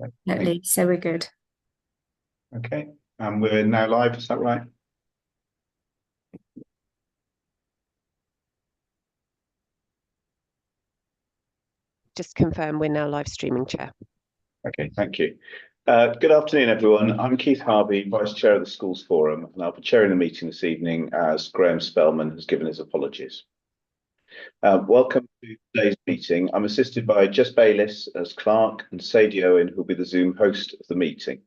at least, so we're good. Okay, and we're now live, is that right? Just confirm we're now live streaming, Chair. Okay, thank you. Good afternoon, everyone. I'm Keith Harvey, Vice Chair of the Schools Forum, and I'll be chairing the meeting this evening as Graham Spellman has given his apologies. Welcome to today's meeting. I'm assisted by Jess Bayliss as clerk and Sadie Owen, who will be the Zoom host of the meeting.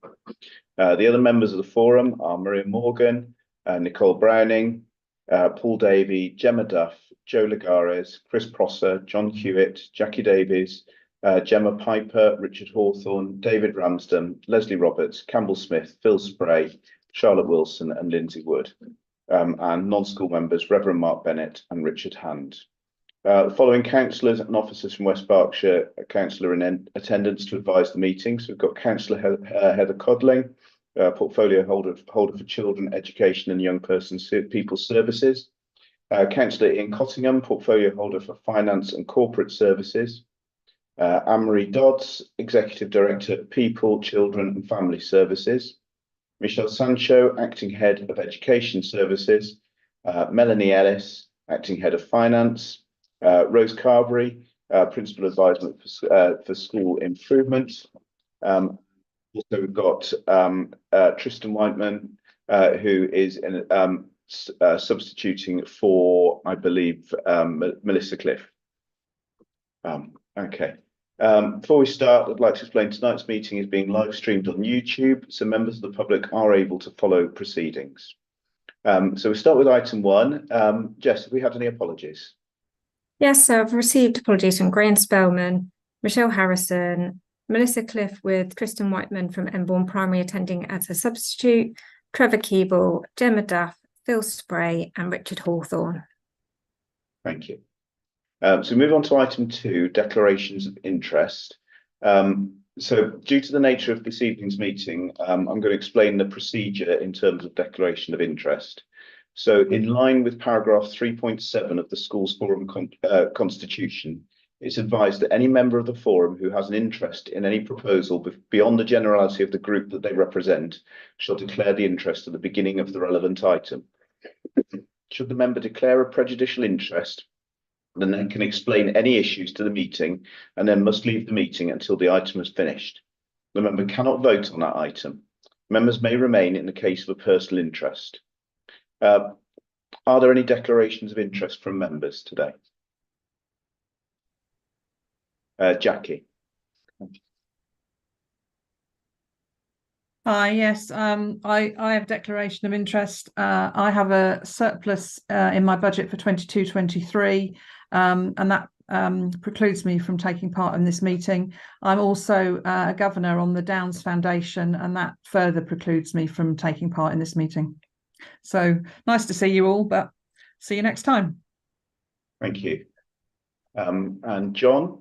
The other members of the forum are Maria Morgan, Nicole Browning, Paul Davey, Gemma Duff, Joe Lagares, Chris Prosser, John Hewitt, Jackie Davies, Gemma Piper, Richard Hawthorne, David Ramsden, Leslie Roberts, Campbell Smith, Phil Spray, Charlotte Wilson and Lindsay Wood, and non-school members Reverend Mark Bennett and Richard Hand. The following councillors and officers from West Berkshire, a councillor in attendance to advise the meeting. So we've got Councillor Heather Codling, portfolio holder for Children, Education and Young Persons People Services. Councillor Ian Cottingham, portfolio holder for Finance and Corporate Services. Anne-Marie Dodds, Executive Director, People, Children and Family Services. Michelle Sancho, Acting Head of Education Services. Melanie Ellis, Acting Head of Finance. Rose Carberry, Principal Advisement for School Improvement. Also, we've got Tristan Whiteman, who is substituting for, I believe, Melissa Cliff. Okay. Before we start, I'd like to explain tonight's meeting is being live streamed on YouTube, so members of the public are able to follow proceedings. So we start with item 1. Jess, have we had any apologies? Yes, so I've received apologies from Graham Spellman, Michelle Harrison, Melissa Cliff with Tristan Whiteman from Emborne Primary attending as a substitute, Trevor Keeble, Gemma Duff, Phil Spray and Richard Hawthorne. Thank you. So move on to item 2, declarations of interest. So due to the nature of this evening's meeting, I'm going to explain the procedure in terms of declaration of interest. So in line with paragraph 3.7 of the Schools Forum Constitution, it's advised that any member of the forum who has an interest in any proposal beyond the generality of the group that they represent shall declare the interest at the beginning of the relevant item. Should the member declare a prejudicial interest, then they can explain any issues to the meeting and then must leave the meeting until the item is finished. The member cannot vote on that item. Members may remain in the case of a personal interest. Are there any declarations of interest from members today? Jackie. Yes, I have a declaration of interest. I have a surplus in my budget for 22-23, and that precludes me from taking part in this meeting. I'm also a governor on the Downs Foundation, and that further precludes me from taking part in this meeting. So nice to see you all, but see you next time. Thank you. And John?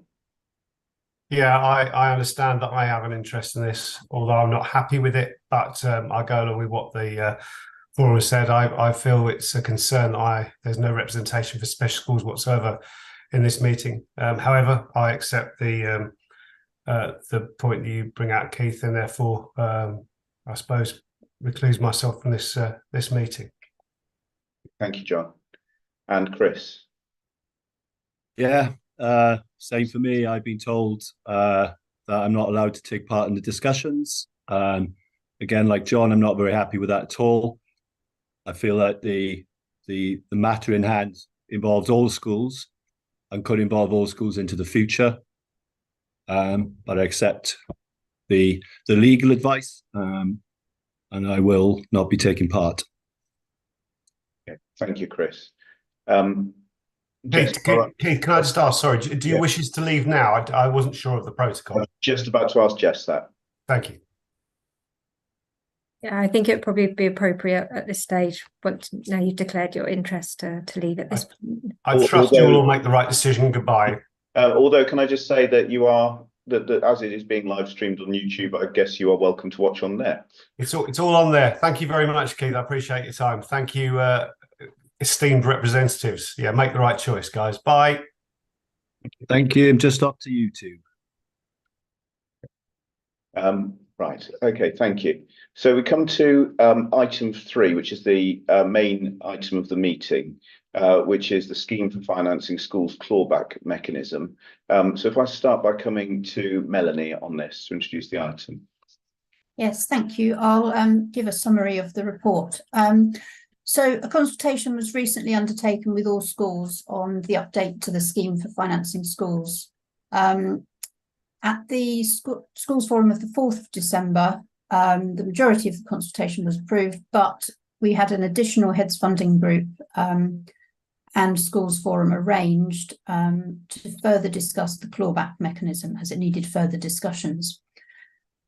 Yeah, I understand that I have an interest in this, although I'm not happy with it, but I go along with what the forum has said. I feel it's a concern that there's no representation for special schools whatsoever in this meeting. However, I accept the point that you bring out, Keith, and therefore, I suppose, recluse myself from this meeting. Thank you, John. And Chris? Yeah, same for me. I've been told that I'm not allowed to take part in the discussions. Again, like John, I'm not very happy with that at all. I feel that the matter in hand involves all schools and could involve all schools into the future. But I accept the legal advice, and I will not be taking part. Okay, thank you, Chris. Keith, can I just ask, sorry, do you wish us to leave now? I wasn't sure of the protocol. I was just about to ask Jess that. Thank you. Yeah, I think it would probably be appropriate at this stage, once now you've declared your interest, to leave at this point. I trust you will make the right decision. Goodbye. Although, can I just say that you are, that as it is being live streamed on YouTube, I guess you are welcome to watch on there. It's all on there. Thank you very much, Keith. I appreciate your time. Thank you, esteemed representatives. Yeah, make the right choice, guys. Bye. Thank you. Just up to YouTube. Right, okay, thank you. So we come to item 3, which is the main item of the meeting, which is the scheme for financing schools clawback mechanism. So if I start by coming to Melanie on this to introduce the item. Yes, thank you. I'll give a summary of the report. So a consultation was recently undertaken with all schools on the update to the scheme for financing schools. At the Schools Forum of the 4th of December, the majority of the consultation was approved, but we had an additional heads funding group and Schools Forum arranged to further discuss the clawback mechanism as it needed further discussions.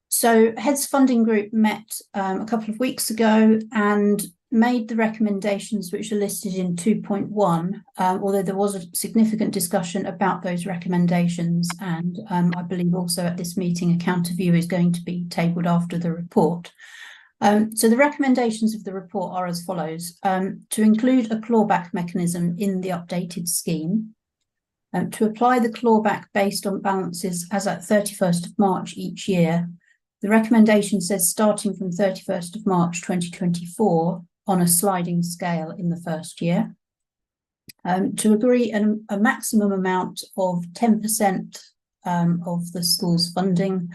So Heads Funding Group met a couple of weeks ago and made the recommendations which are listed in 2.1, although there was a significant discussion about those recommendations, and I believe also at this meeting a counter view is going to be tabled after the report. So the recommendations of the report are as follows: to include a clawback mechanism in the updated scheme, to apply the clawback based on balances as at 31st of March each year. The recommendation says starting from 31st of March 2024 on a sliding scale in the first year. To agree a maximum amount of 10% of the school's funding.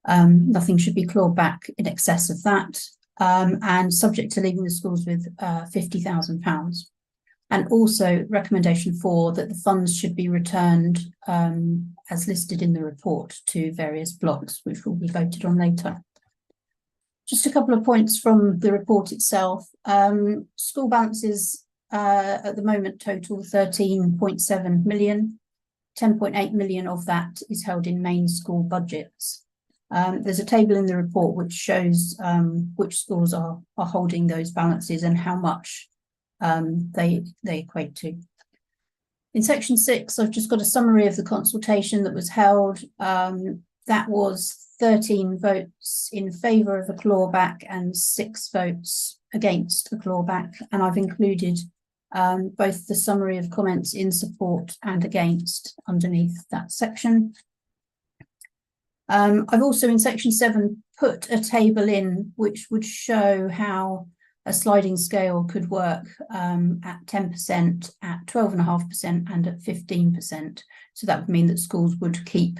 Nothing should be clawed back in excess of that, and subject to leaving the schools with £50,000. And also recommendation 4 that the funds should be returned as listed in the report to various blocks, which will be voted on later. Just a couple of points from the report itself. School balances at the moment total 13.7 million. 10.8 million of that is held in main school budgets. There's a table in the report which shows which schools are holding those balances and how much they equate to. In section 6, I've just got a summary of the consultation that was held. That was 13 votes in favour of a clawback and 6 votes against a clawback, and I've included both the summary of comments in support and against underneath that section. I've also in section 7 put a table in which would show how a sliding scale could work at 10%, at 12.5% and at 15%. So that would mean that schools would keep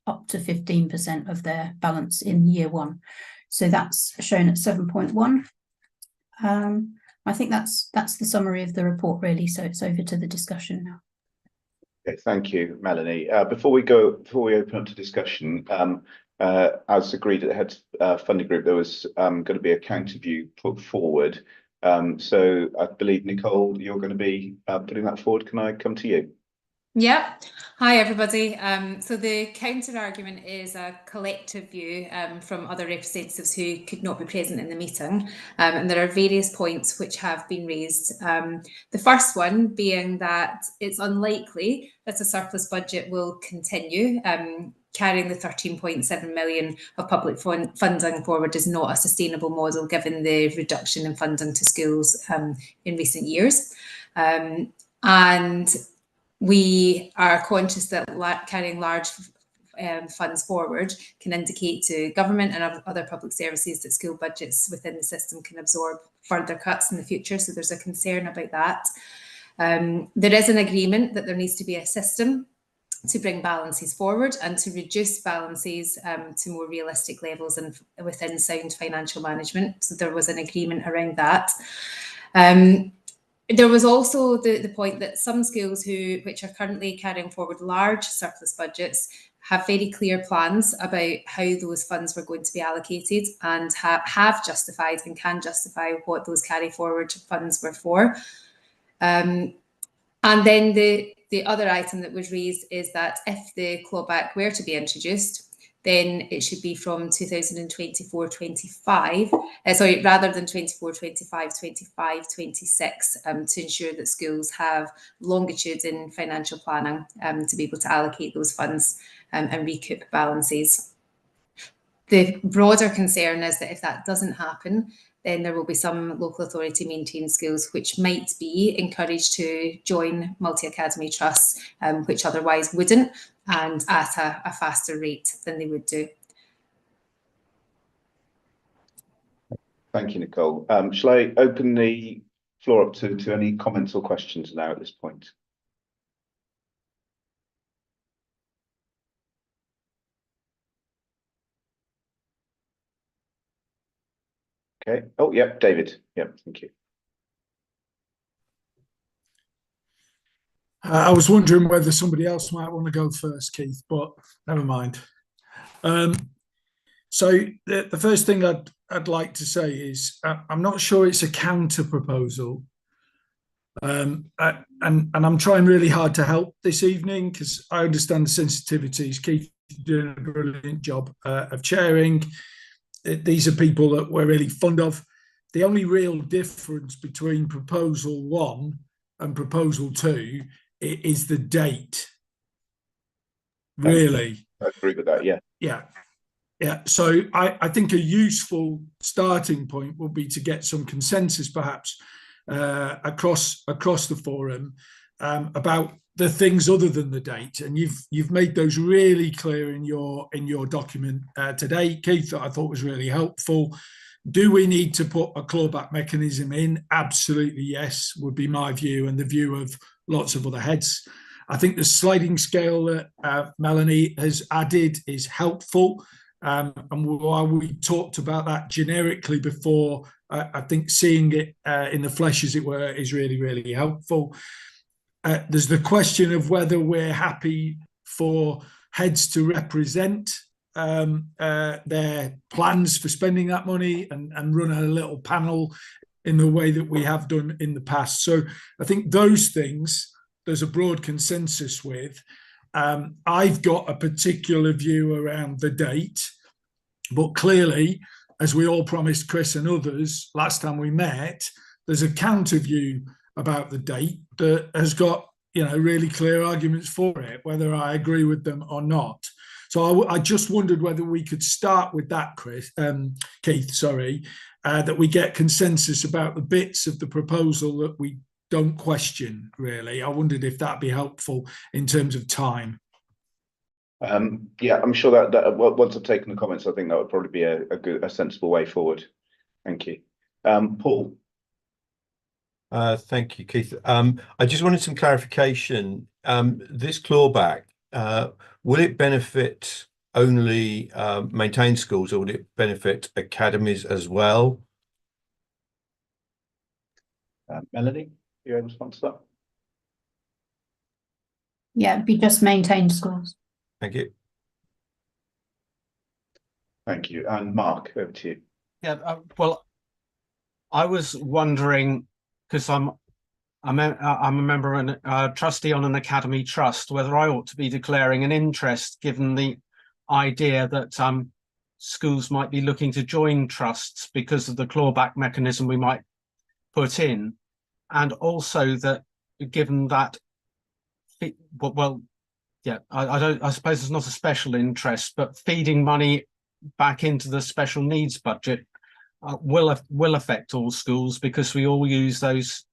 up to 15% of their balance in year 1. So that's shown at 7.1. I think that's the summary of the report really. So it's over to the discussion now. Okay, thank you, Melanie. Before we open up to discussion, as agreed at the Heads Funding Group, there was going to be a counter view put forward. So I believe, Nicole, you're going to be putting that forward. Can I come to you? Yeah. Hi, everybody. So the counter argument is a collective view from other representatives who could not be present in the meeting. And there are various points which have been raised. The first one being that it's unlikely that a surplus budget will continue. Carrying the 13.7 million of public funding forward is not a sustainable model given the reduction in funding to schools in recent years. And we are conscious that carrying large funds forward can indicate to government and other public services that school budgets within the system can absorb further cuts in the future. So there's a concern about that. There is an agreement that there needs to be a system to bring balances forward and to reduce balances to more realistic levels and within sound financial management. So there was an agreement around that. There was also the point that some schools which are currently carrying forward large surplus budgets have very clear plans about how those funds were going to be allocated and have justified and can justify what those carry forward funds were for. And then the other item that was raised is that if the clawback were to be introduced, then it should be from 2024-25, rather than 24-25, 25-26, to ensure that schools have longitude in financial planning to be able to allocate those funds and recoup balances. The broader concern is that if that doesn't happen, then there will be some local authority maintained schools which might be encouraged to join multi-academy trusts, which otherwise wouldn't, and at a faster rate than they would do. Thank you, Nicole. Shall I open the floor up to any comments or questions now at this point? Okay. Oh, yep, David. Yep, thank you. I was wondering whether somebody else might want to go first, Keith, but never mind. So the first thing I'd like to say is I'm not sure it's a counter proposal. And I'm trying really hard to help this evening because I understand the sensitivities. Keith is doing a brilliant job of chairing. These are people that we're really fond of. The only real difference between proposal 1 and proposal 2 is the date. Really. I agree with that, yeah. Yeah. So I think a useful starting point would be to get some consensus perhaps across the forum about the things other than the date, and you've made those really clear in your document today, Keith, that I thought was really helpful. Do we need to put a clawback mechanism in? Absolutely yes, would be my view and the view of lots of other heads. I think the sliding scale that Melanie has added is helpful. And while we talked about that generically before, I think seeing it in the flesh, as it were, is really, really helpful. There's the question of whether we're happy for heads to represent their plans for spending that money and run a little panel in the way that we have done in the past. So I think those things there's a broad consensus with. I've got a particular view around the date, but clearly, as we all promised Chris and others last time we met, there's a counter view about the date that has got, really clear arguments for it, whether I agree with them or not. So I just wondered whether we could start with that, Keith, that we get consensus about the bits of the proposal that we don't question, really. I wondered if that'd be helpful in terms of time. Yeah, I'm sure that once I've taken the comments, I think that would probably be a sensible way forward. Thank you. Paul. Thank you, Keith. I just wanted some clarification. This clawback, will it benefit only maintained schools, or would it benefit academies as well? Melanie, you able to respond to that? Yeah, it'd be just maintained schools. Thank you. Thank you. And Mark, over to you. Yeah, well, I was wondering, because I'm a member and trustee on an academy trust, whether I ought to be declaring an interest, given the idea that schools might be looking to join trusts because of the clawback mechanism we might put in, and also that given that, well, yeah, I suppose it's not a special interest, but feeding money back into the special needs budget will affect all schools because we all use those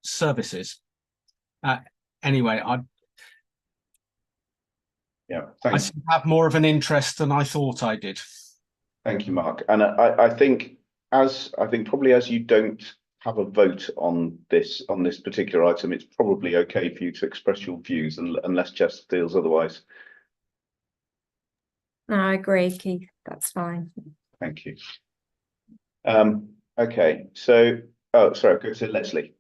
services. Anyway, I have more of an interest than I thought I did. Thank you, Mark. And I think probably as you don't have a vote on this particular item, it's probably okay for you to express your views unless Jess feels otherwise. No, I agree, Keith. That's fine. Thank you. Okay, so sorry, go to Leslie.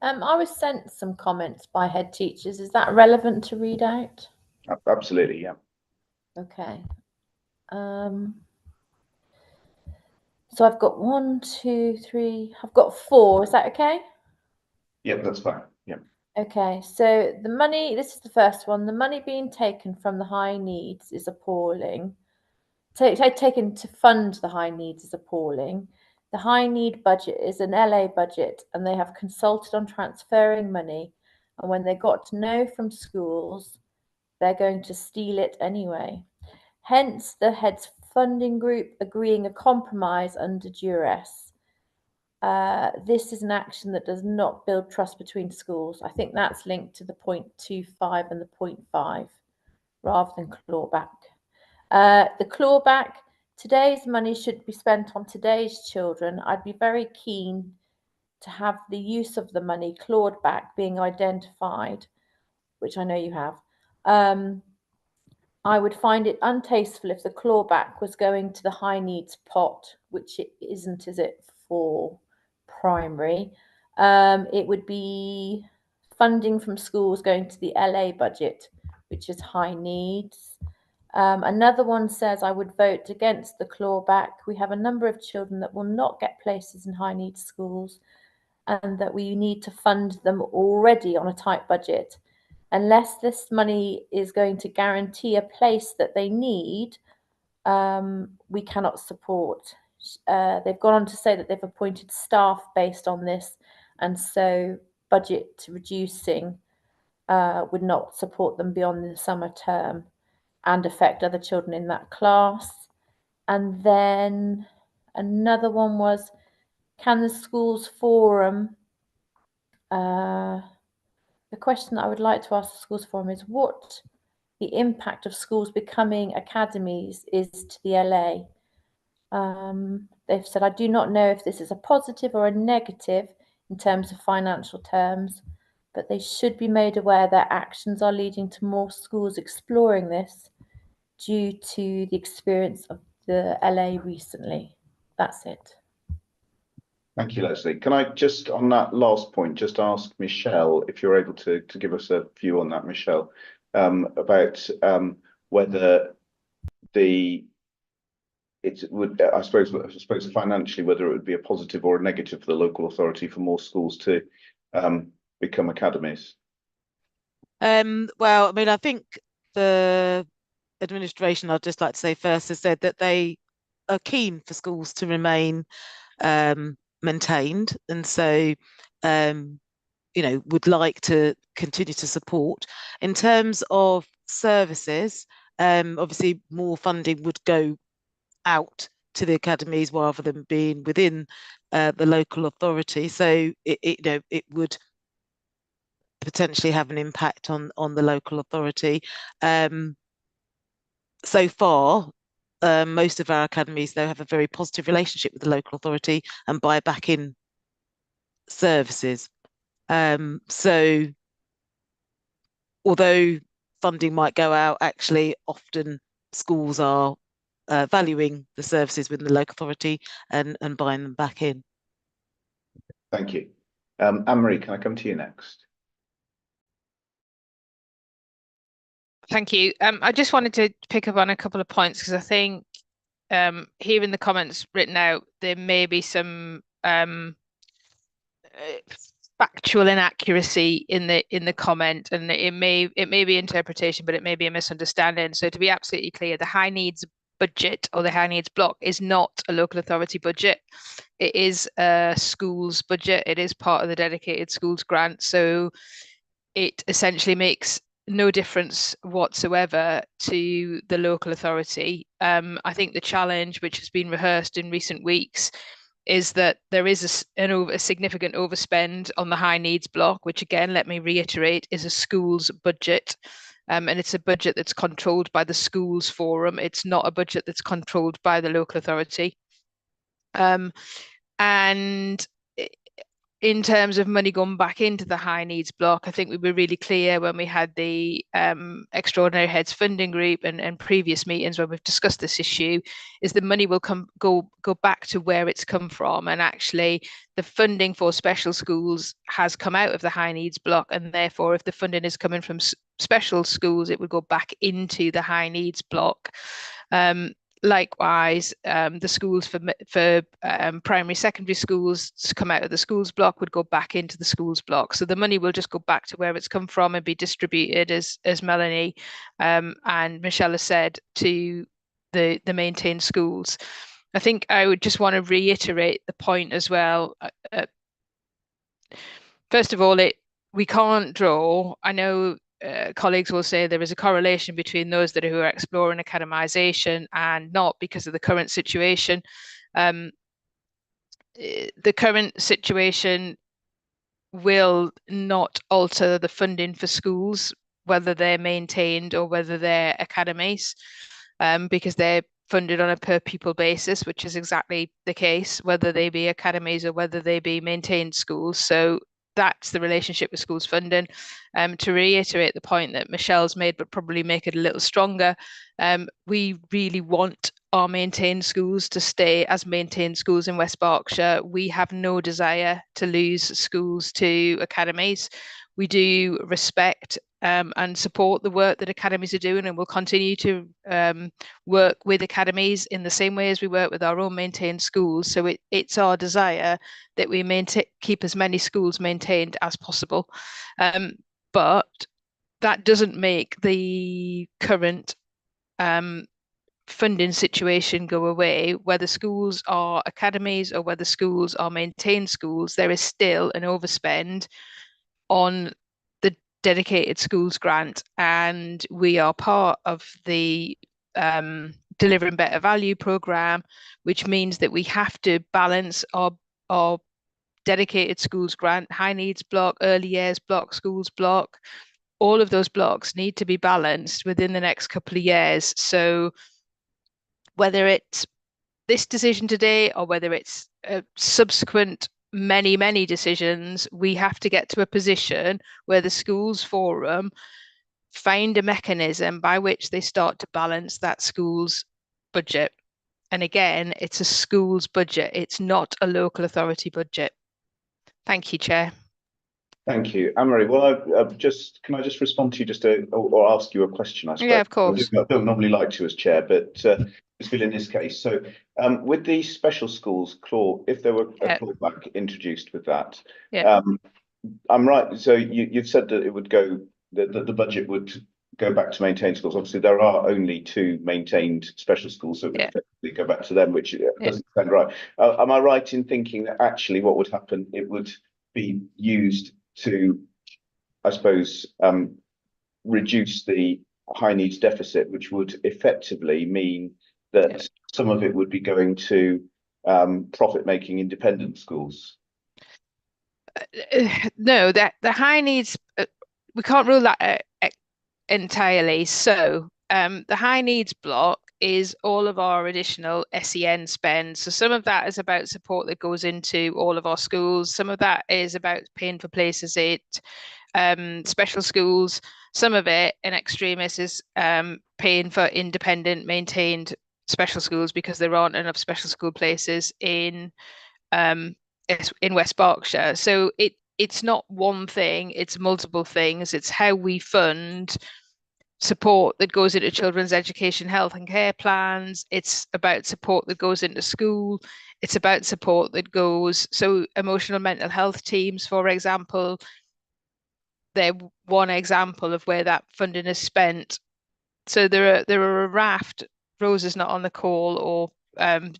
I was sent some comments by head teachers. Is that relevant to read out? Absolutely, yeah. Okay. So I've got 1, 2, 3. I've got 4. Is that okay? Yep, that's fine. Yeah. Okay. So the money. This is the first one. The money being taken from the high needs is appalling. Taken to fund the high needs is appalling. The high need budget is an LA budget, and they have consulted on transferring money. And when they got to know from schools, they're going to steal it anyway. Hence, the heads funding group agreeing a compromise under duress. This is an action that does not build trust between schools. I think that's linked to the 0.25 and the 0.5 rather than clawback. The clawback Today's money should be spent on today's children. I'd be very keen to have the use of the money clawed back being identified, which I know you have. I would find it untasteful if the clawback was going to the high needs pot, which it isn't, is it, for primary? It would be funding from schools going to the LA budget, which is high needs. Another one says I would vote against the clawback. We have a number of children that will not get places in high needs schools, and that we need to fund them already on a tight budget. Unless this money is going to guarantee a place that they need, we cannot support. They've gone on to say that they've appointed staff based on this, and so budget reducing would not support them beyond the summer term and affect other children in that class. And then another one was, can the schools forum, the question that I would like to ask the schools forum is what the impact of schools becoming academies is to the LA. They've said, I do not know if this is a positive or a negative in terms of financial terms, but they should be made aware that actions are leading to more schools exploring this due to the experience of the LA recently. That's it. Thank you, Leslie. Can I just, on that last point, just ask Michelle, if you're able to give us a view on that, Michelle, about whether it would, I suppose financially, whether it would be a positive or a negative for the local authority for more schools to become academies? Well, I mean, I think the administration, I'd just like to say first, has said that they are keen for schools to remain maintained, and so would like to continue to support. In terms of services, obviously more funding would go out to the academies rather than being within the local authority, so it would potentially have an impact on the local authority. So far, most of our academies, though, have a very positive relationship with the local authority and buy back in services. So although funding might go out, actually often schools are valuing the services within the local authority and buying them back in. Thank you. Anne-Marie, can I come to you next? Thank you. I just wanted to pick up on a couple of points because I think here in the comments written out, there may be some factual inaccuracy in the comment, and it may be interpretation, but it may be a misunderstanding. So to be absolutely clear, the high needs budget or the high needs block is not a local authority budget. It is a school's budget. It is part of the dedicated schools grant. So it essentially makes no difference whatsoever to the local authority. I think the challenge, which has been rehearsed in recent weeks, is that there is a significant overspend on the high needs block, which again, let me reiterate, is a school's budget. And it's a budget that's controlled by the schools forum. It's not a budget that's controlled by the local authority. And in terms of money going back into the high needs block, I think we were really clear when we had the Extraordinary Heads Funding Group and previous meetings when we've discussed this issue, is the money will go back to where it's come from. And actually the funding for special schools has come out of the high needs block, and therefore if the funding is coming from special schools, it would go back into the high needs block. Likewise, the schools for primary, secondary schools to come out of the schools block would go back into the schools block. So the money will just go back to where it's come from and be distributed, as Melanie and Michelle has said, to the maintained schools. I think I would just want to reiterate the point as well. First of all, we can't draw. I know colleagues will say there is a correlation between those who are exploring academisation and not, because of the current situation. The current situation will not alter the funding for schools, whether they're maintained or whether they're academies, because they're funded on a per pupil basis, which is exactly the case, whether they be academies or whether they be maintained schools. So that's the relationship with schools funding. To reiterate the point that Michelle's made, but probably make it a little stronger, we really want our maintained schools to stay as maintained schools in West Berkshire. We have no desire to lose schools to academies. We do respect and support the work that academies are doing, and we'll continue to work with academies in the same way as we work with our own maintained schools. So it's our desire that we keep as many schools maintained as possible. But that doesn't make the current funding situation go away. Whether schools are academies or whether schools are maintained schools, there is still an overspend on the dedicated schools grant, and we are part of the Delivering Better Value programme, which means that we have to balance our dedicated schools grant, high needs block, early years block, schools block. All of those blocks need to be balanced within the next couple of years. So whether it's this decision today or whether it's a subsequent many decisions, we have to get to a position where the schools forum find a mechanism by which they start to balance that school's budget. And again, it's a school's budget. It's not a local authority budget. Thank you, Chair. Thank you, Anne-Marie. Well, can I just respond to you just or ask you a question? I suppose. Yeah, of course. I don't normally like to as chair, but just feel in this case. So, with the special schools clause, if there were a clawback introduced with that, I'm right. So you've said that it would go, that the budget would go back to maintained schools. Obviously, there are only 2 maintained special schools, so it would effectively go back to them, which doesn't sound right. Am I right in thinking that actually what would happen? It would be used to, I suppose, reduce the high needs deficit, which would effectively mean that some of it would be going to profit-making independent schools. No, that the high needs, we can't rule that entirely. So the high needs block is all of our additional SEN spend. So some of that is about support that goes into all of our schools. Some of that is about paying for places at special schools. Some of it in extremis is paying for independent maintained special schools because there aren't enough special school places in West Berkshire. So it's not one thing, it's multiple things. It's how we fund support that goes into children's education, health and care plans. It's about support that goes into school. It's about support that goes, so emotional mental health teams, for example, they're one example of where that funding is spent. So there are a raft, Rose is not on the call or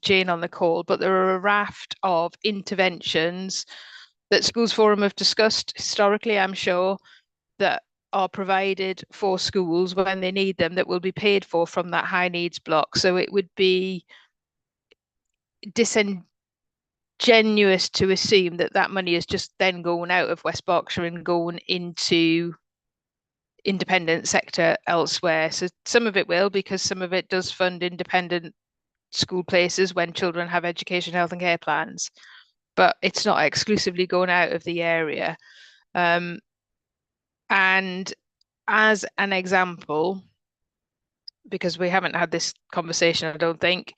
Jane on the call, but there are a raft of interventions that Schools Forum have discussed historically, I'm sure, that are provided for schools when they need them, that will be paid for from that high needs block. So it would be disingenuous to assume that that money is just then going out of West Berkshire and going into independent sector elsewhere. So some of it will, because some of it does fund independent school places when children have education, health and care plans, but it's not exclusively going out of the area. And as an example, because we haven't had this conversation, I don't think,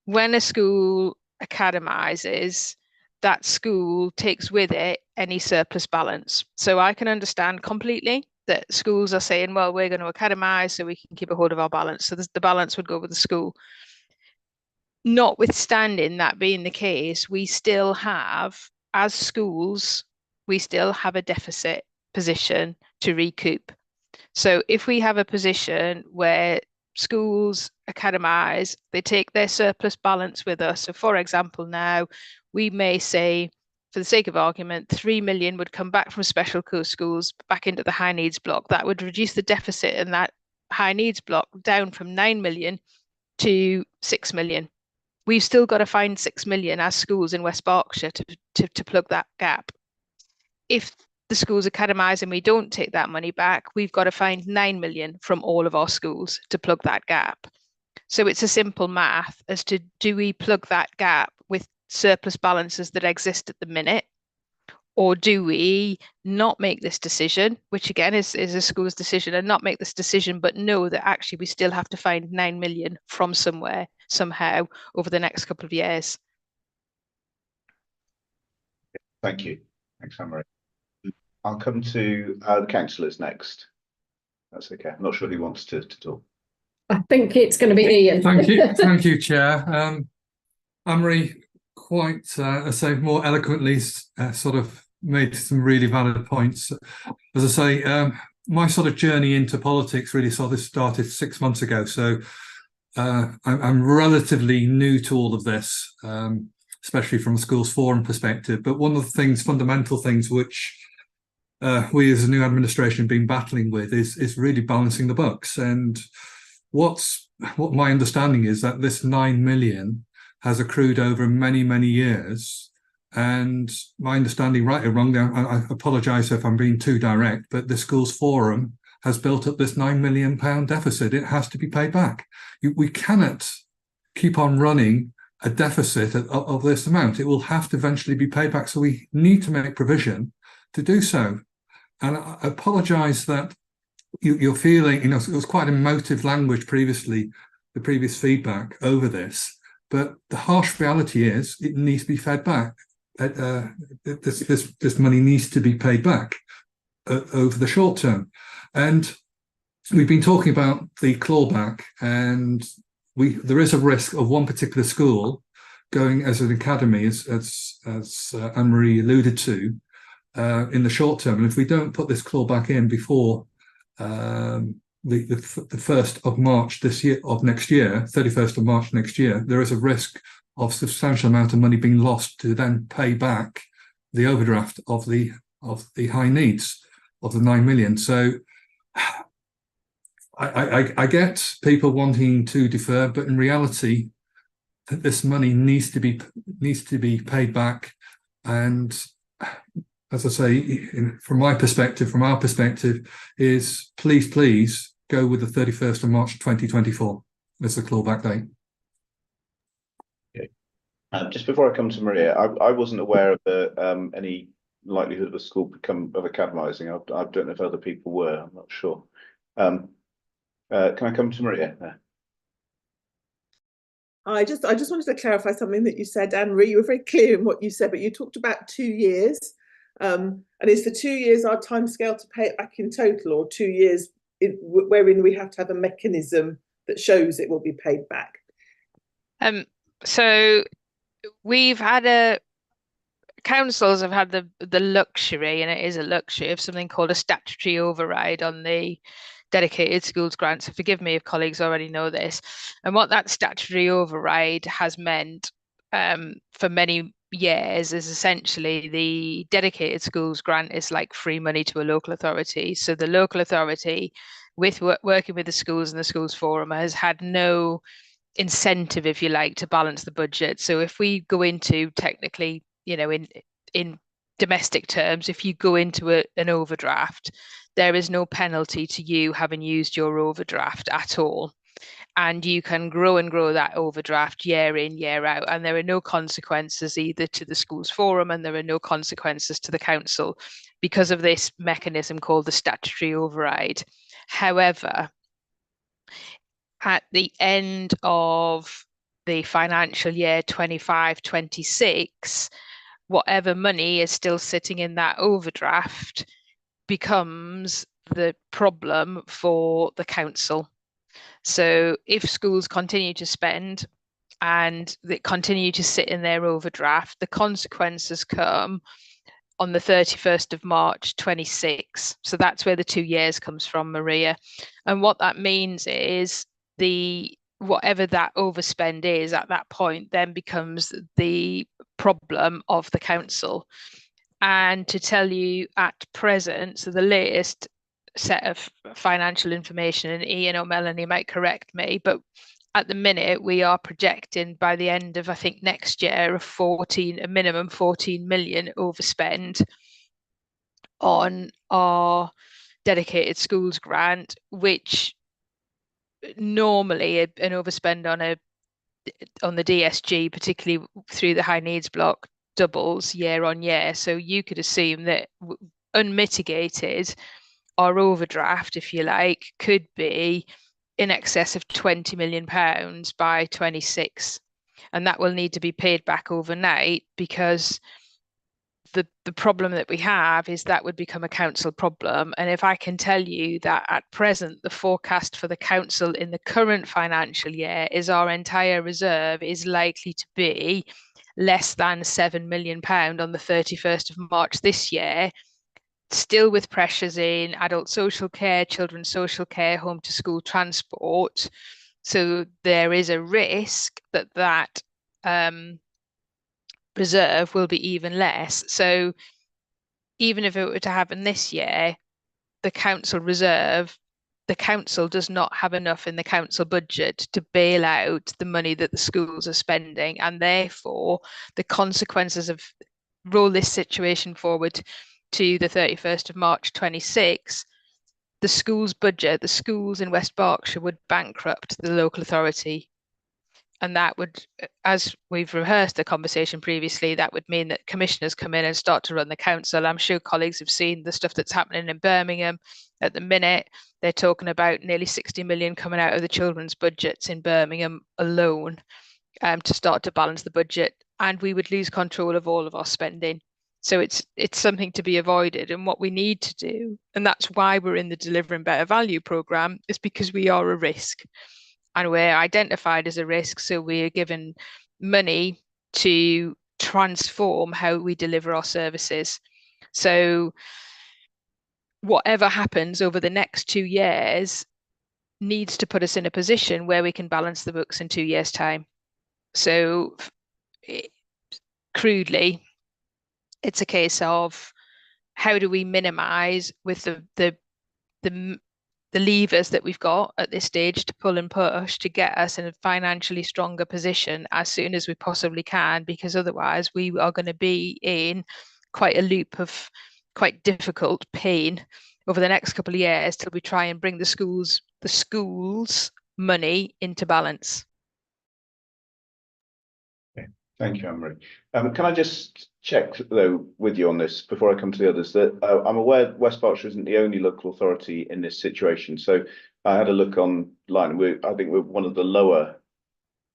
when a school academizes, that school takes with it any surplus balance. So I can understand completely that schools are saying, well, we're going to academize so we can keep a hold of our balance. So the balance would go with the school. Notwithstanding that being the case, we still have, as schools, we still have a deficit position to recoup. So if we have a position where schools academize, they take their surplus balance with us. So for example, now we may say, for the sake of argument, 3 million would come back from special schools back into the high needs block. That would reduce the deficit in that high needs block down from 9 million to 6 million. We've still got to find 6 million as schools in West Berkshire to plug that gap. If the schools academize and we don't take that money back, we've got to find 9 million from all of our schools to plug that gap. So it's a simple math as to, do we plug that gap with surplus balances that exist at the minute? Or do we not make this decision, which again is a school's decision, and not make this decision, but know that actually we still have to find 9 million from somewhere, somehow, over the next couple of years? Thank you. Thanks, Anne-Marie. I'll come to the councillors next. That's okay. I'm not sure who wants to talk. I think it's going to be Ian. Thank you, Chair. Anne-Marie quite, say, more eloquently sort of made some really valid points. As I say, my sort of journey into politics really sort of started 6 months ago. So I'm relatively new to all of this, especially from a schools forum perspective. But one of the things, fundamental things, which we as a new administration have been battling with is really balancing the books. And what my understanding is that this 9 million has accrued over many, many years. And my understanding, right or wrong, I apologise if I'm being too direct, but the schools forum has built up this £9 million deficit. It has to be paid back. We cannot keep on running a deficit of this amount. It will have to eventually be paid back. So we need to make provision to do so. And I apologise that you're feeling, it was quite emotive language previously, the previous feedback over this, but the harsh reality is it needs to be fed back. This money needs to be paid back over the short term. And we've been talking about the clawback, and there is a risk of one particular school going as an academy, as Anne-Marie alluded to, in the short term. And if we don't put this clawback in before the 1st of March this year, of next year, 31st of March next year, there is a risk of substantial amount of money being lost to then pay back the overdraft of the high needs of the 9 million. So I get people wanting to defer, but in reality, this money needs to be paid back. And as I say, from my perspective, from our perspective, is please go with the 31st of March 2024 as the clawback date. Just before I come to Maria, I wasn't aware of any likelihood of a school of academising. I don't know if other people were. I'm not sure. Can I come to Maria? I just wanted to clarify something that you said, Anne-Marie. You were very clear in what you said, but you talked about 2 years. And is for 2 years our timescale to pay it back in total, or 2 years wherein we have to have a mechanism that shows it will be paid back? So we've had councils have had the luxury, and it is a luxury, of something called a statutory override on the dedicated schools grant. So forgive me if colleagues already know this. And what that statutory override has meant for many years is essentially the dedicated schools grant is like free money to a local authority. So the local authority, with working with the schools and the schools forum, has had no incentive, if you like, to balance the budget. So if we go into, technically, in domestic terms, if you go into an overdraft, there is no penalty to you having used your overdraft at all. And you can grow and grow that overdraft year in, year out. And there are no consequences either to the schools forum, and there are no consequences to the council because of this mechanism called the statutory override. However, at the end of the financial year 25-26, whatever money is still sitting in that overdraft becomes the problem for the council. So if schools continue to spend and they continue to sit in their overdraft, the consequences come on the 31st of March 26. So that's where the 2 years comes from, Maria. And what that means is whatever that overspend is at that point then becomes the problem of the council. And to tell you at present, so the latest set of financial information, and Ian or Melanie might correct me, but at the minute we are projecting by the end of, I think, next year, a minimum 14 million overspend on our dedicated schools grant, which normally an overspend on the DSG, particularly through the high needs block, doubles year on year. So you could assume that unmitigated, our overdraft, if you like, could be in excess of £20 million by 26, and that will need to be paid back overnight, because the problem that we have is that would become a council problem. And if I can tell you that at present the forecast for the council in the current financial year is our entire reserve is likely to be less than £7 million on the 31st of March this year, still with pressures in adult social care, children's social care, home to school transport. So there is a risk that reserve will be even less. So even if it were to happen this year, the council reserve, the council does not have enough in the council budget to bail out the money that the schools are spending, and therefore the consequences of roll this situation forward to the 31st of March 26, the school's budget, the schools in West Berkshire would bankrupt the local authority. And that would, as we've rehearsed the conversation previously, that would mean that commissioners come in and start to run the council. I'm sure colleagues have seen the stuff that's happening in Birmingham at the minute. They're talking about nearly 60 million coming out of the children's budgets in Birmingham alone to start to balance the budget, and we would lose control of all of our spending. So it's something to be avoided. And what we need to do, and that's why we're in the Delivering Better Value programme, is because we are a risk. And we're identified as a risk, so we are given money to transform how we deliver our services. So whatever happens over the next 2 years needs to put us in a position where we can balance the books in 2 years' time. So crudely, it's a case of how do we minimise with the levers that we've got at this stage to pull and push to get us in a financially stronger position as soon as we possibly can, because otherwise we are going to be in quite a loop of quite difficult pain over the next couple of years till we try and bring the schools money into balance. Okay. Thank you, Anne-Marie. Can I just check though with you on this before I come to the others that I'm aware West Berkshire isn't the only local authority in this situation. So I had a look online. I think we're one of the lower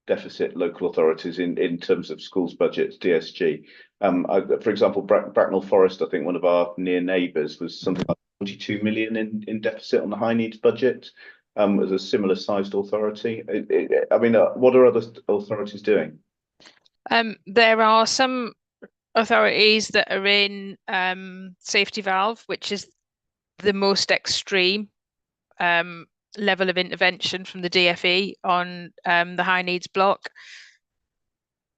deficit local authorities in terms of schools budgets, DSG. For example, Bracknell Forest, I think one of our near neighbours, was something like 42 million in deficit on the high needs budget. As a similar sized authority. I mean, what are other authorities doing? There are some authorities that are in safety valve, which is the most extreme level of intervention from the DFE on the high needs block.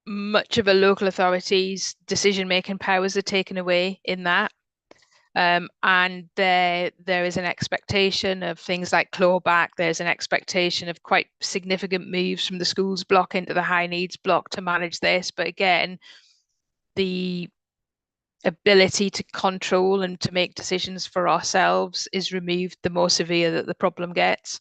Much of a local authority's decision-making powers are taken away in that. And there is an expectation of things like clawback. There's an expectation of quite significant moves from the schools block into the high needs block to manage this. But again, the ability to control and to make decisions for ourselves is removed the more severe that the problem gets.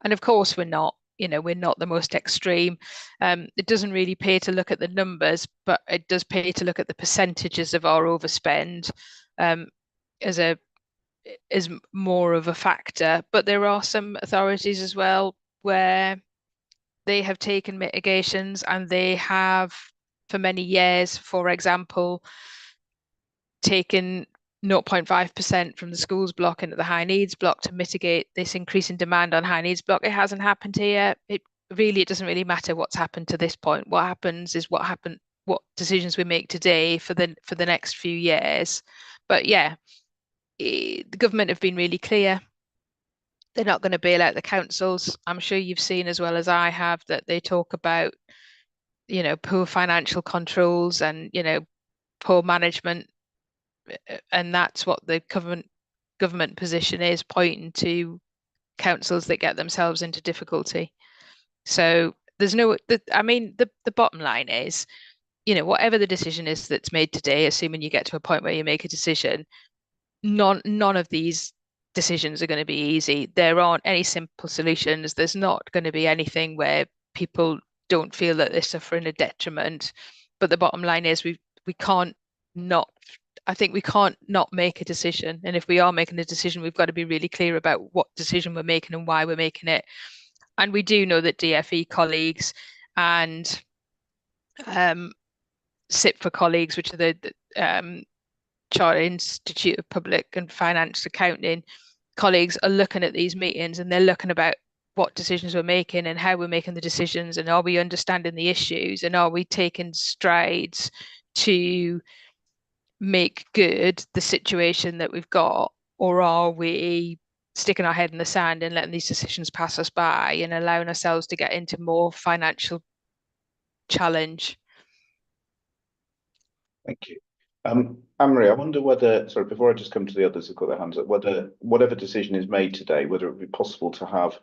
And of course, we're not the most extreme. It doesn't really pay to look at the numbers, but it does pay to look at the percentages of our overspend as more of a factor. But there are some authorities as well where they have taken mitigations, and they have for many years, for example, taken 0.5% from the schools block into the high needs block to mitigate this increase in demand on high needs block. It hasn't happened here. It doesn't really matter what's happened to this point. What happens is what decisions we make today for the next few years. But yeah, the government have been really clear. They're not going to bail out the councils. I'm sure you've seen as well as I have that they talk about, poor financial controls and, poor management. And that's what the government position is, pointing to councils that get themselves into difficulty. So there's the bottom line is, whatever the decision is that's made today, assuming you get to a point where you make a decision, none of these decisions are going to be easy. There aren't any simple solutions. There's not going to be anything where people don't feel that they're suffering a detriment. But the bottom line is we can't not, I think we can't not make a decision. And if we are making a decision, we've got to be really clear about what decision we're making and why we're making it. And we do know that DFE colleagues and CIPFA colleagues, which are the Chartered Institute of Public and Financial Accounting colleagues, are looking at these meetings, and they're looking about what decisions we're making and how we're making the decisions, and are we understanding the issues, and are we taking strides to make good the situation that we've got, or are we sticking our head in the sand and letting these decisions pass us by and allowing ourselves to get into more financial challenge? Thank you. Anne-Marie, I wonder whether, sorry, before I just come to the others who've got their hands up, whether whatever decision is made today, whether it would be possible to have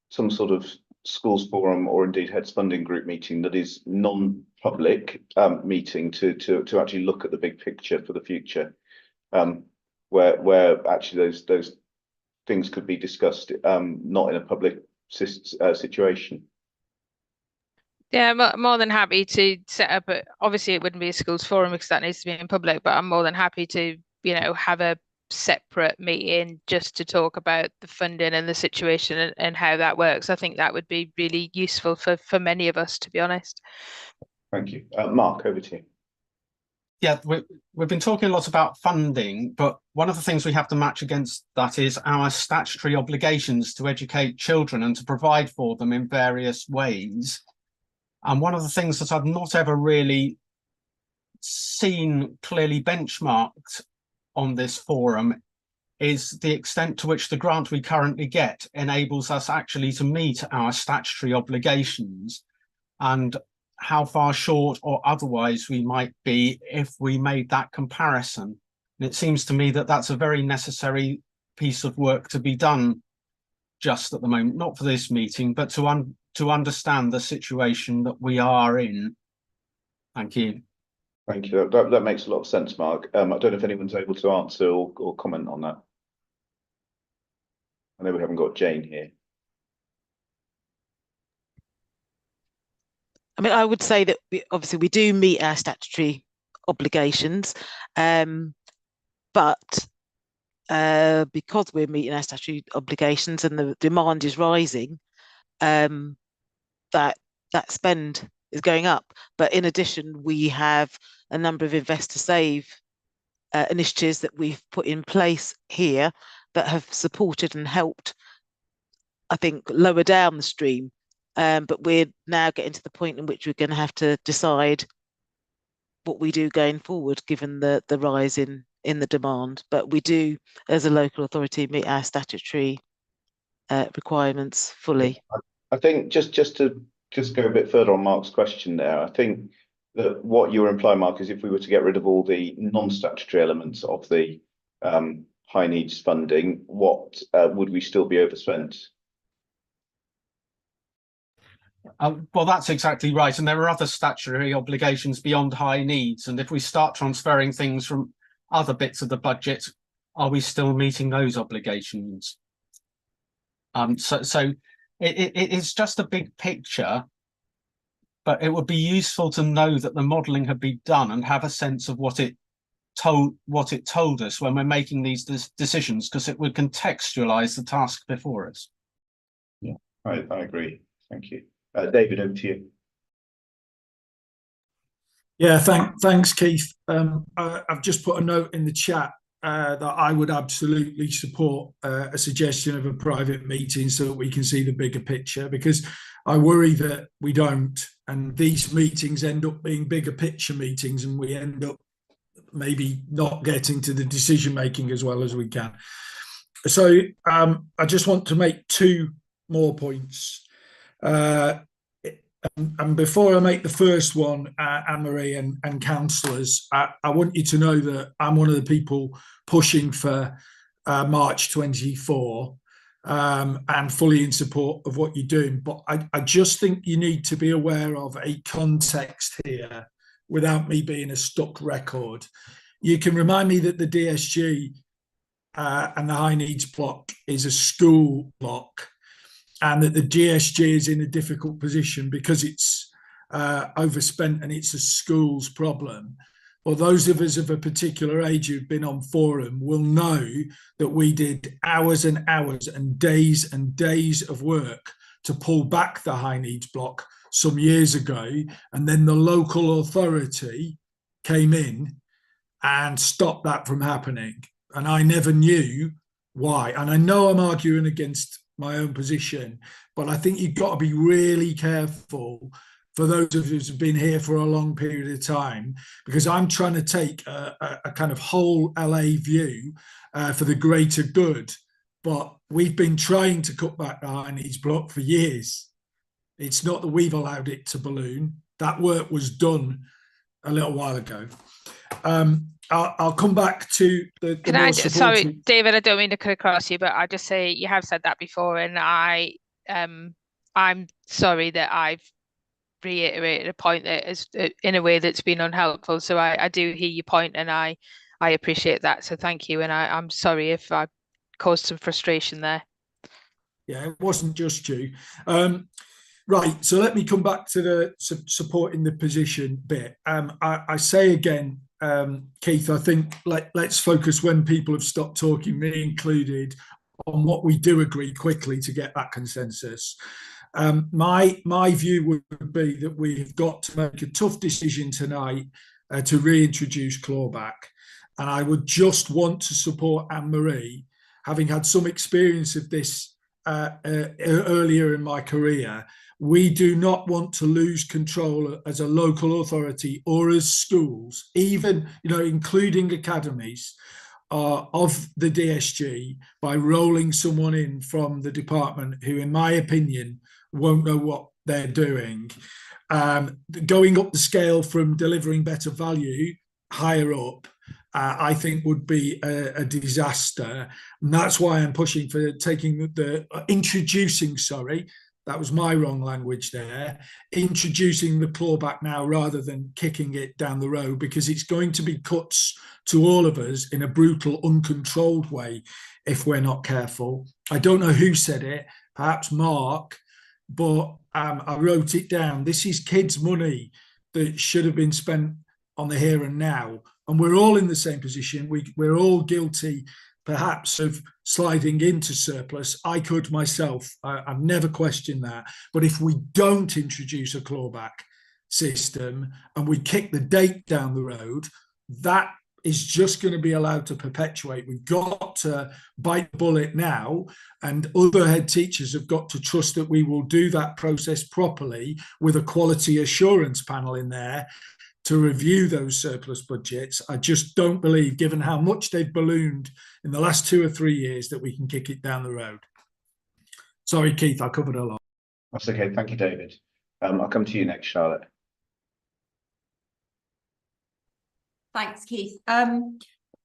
some sort of schools forum or indeed heads funding group meeting that is non-public meeting to actually look at the big picture for the future, where actually those things could be discussed, not in a public situation. Yeah, I'm more than happy to set up obviously it wouldn't be a schools forum because that needs to be in public, but I'm more than happy to, have a separate meeting just to talk about the funding and the situation and how that works. I think that would be really useful for many of us, to be honest. Thank you. Mark, over to you. Yeah, we've been talking a lot about funding, but one of the things we have to match against that is our statutory obligations to educate children and to provide for them in various ways. And one of the things that I've not ever really seen clearly benchmarked on this forum is the extent to which the grant we currently get enables us actually to meet our statutory obligations, and how far short or otherwise we might be if we made that comparison. And it seems to me that that's a very necessary piece of work to be done just at the moment, not for this meeting, but to understand the situation that we are in. Thank you. Thank you. That makes a lot of sense, Mark. I don't know if anyone's able to answer or comment on that. I know we haven't got Jane here. I mean, I would say that obviously we do meet our statutory obligations, but because we're meeting our statutory obligations and the demand is rising, that spend is going up. But in addition, we have a number of investor save initiatives that we've put in place here that have supported and helped, I think, lower down the stream. But we're now getting to the point in which we're going to have to decide what we do going forward, given the rise in the demand. But we do, as a local authority, meet our statutory requirements fully. I think just to go a bit further on Mark's question there, I think that what you were implying, Mark, is if we were to get rid of all the non-statutory elements of the high needs funding, what would we still be overspent? Well, that's exactly right. And there are other statutory obligations beyond high needs. And if we start transferring things from other bits of the budget, are we still meeting those obligations? So it is just a big picture, but it would be useful to know that the modelling had been done and have a sense of what it told us when we're making these decisions, because it would contextualise the task before us. Yeah, I agree. Thank you. David, over to you. Yeah, thanks, Keith. I've just put a note in the chat that I would absolutely support a suggestion of a private meeting so that we can see the bigger picture, because I worry that we don't, and these meetings end up being bigger picture meetings, and we end up maybe not getting to the decision making as well as we can. So I just want to make two more points. And before I make the first one, Anne-Marie and councillors, I want you to know that I'm one of the people pushing for March 24 and fully in support of what you're doing. But I just think you need to be aware of a context here without me being a stuck record. You can remind me that the DSG and the high needs block is a school block, and that the DSG is in a difficult position because it's overspent and it's a school's problem. Well, those of us of a particular age who've been on forum will know that we did hours and hours and days of work to pull back the high needs block some years ago, and then the local authority came in and stopped that from happening. And I never knew why. And I know I'm arguing against my own position, but I think you've got to be really careful for those of us who've been here for a long period of time, because I'm trying to take a kind of whole LA view for the greater good. But we've been trying to cut back the high needs block for years. It's not that we've allowed it to balloon. That work was done a little while ago. I'll come back to the Can I just, sorry, David, I don't mean to cut across you, but I just say you have said that before, and I'm sorry that I've reiterated a point that is in a way that's been unhelpful. So I do hear your point, and I appreciate that. So thank you, and I'm sorry if I caused some frustration there. Yeah, it wasn't just you. Right, so let me come back to the supporting the position bit. I say again, Keith, I think let's focus when people have stopped talking, me included, on what we do agree quickly to get that consensus. My view would be that we've got to make a tough decision tonight to reintroduce clawback. And I would just want to support Anne-Marie, having had some experience of this earlier in my career. We do not want to lose control as a local authority or as schools, even, including academies, of the DSG by rolling someone in from the department who, in my opinion, won't know what they're doing. Going up the scale from delivering better value higher up, I think would be a disaster. And that's why I'm pushing for introducing, that was my wrong language there, introducing the clawback now rather than kicking it down the road, because it's going to be cuts to all of us in a brutal, uncontrolled way if we're not careful. I don't know who said it, perhaps Mark, but I wrote it down. This is kids' money that should have been spent on the here and now. And we're all in the same position. We're all guilty, perhaps, of sliding into surplus. I could myself. I've never questioned that. But if we don't introduce a clawback system and we kick the date down the road, that is just going to be allowed to perpetuate. We've got to bite the bullet now, and other head teachers have got to trust that we will do that process properly with a quality assurance panel in there to review those surplus budgets. I just don't believe, given how much they've ballooned in the last 2 or 3 years, that we can kick it down the road. Sorry, Keith, I covered a lot. That's okay. Thank you, David. I'll come to you next, Charlotte. Thanks, Keith.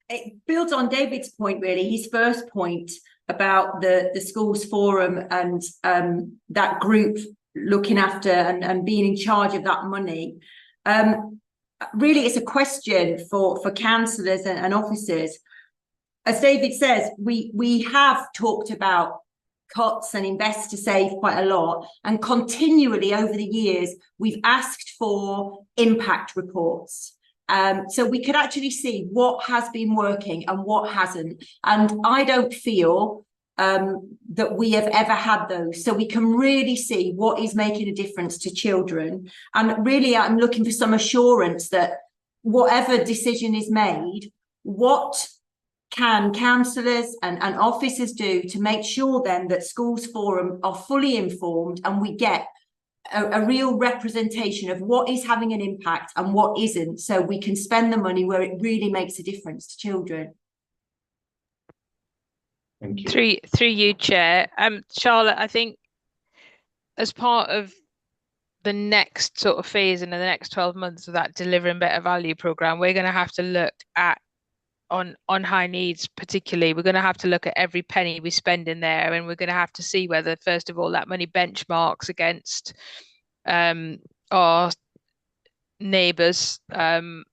It builds on David's point, really, his first point about the schools forum and that group looking after and being in charge of that money. Really, it's a question for councillors and officers. As David says, we have talked about cuts and invest to save quite a lot, and continually over the years we've asked for impact reports, so we could actually see what has been working and what hasn't. And I don't feel that we have ever had those, so we can really see what is making a difference to children. And really, I'm looking for some assurance that whatever decision is made, what can councillors and officers do to make sure then that schools forum are fully informed and we get a real representation of what is having an impact and what isn't, so we can spend the money where it really makes a difference to children. Thank you. Through you, Chair. Charlotte, I think as part of the next sort of phase in the next 12 months of that delivering better value programme, we're going to have to look at on high needs particularly, we're going to have to look at every penny we spend in there, and we're going to have to see whether, first of all, that money benchmarks against our neighbours, and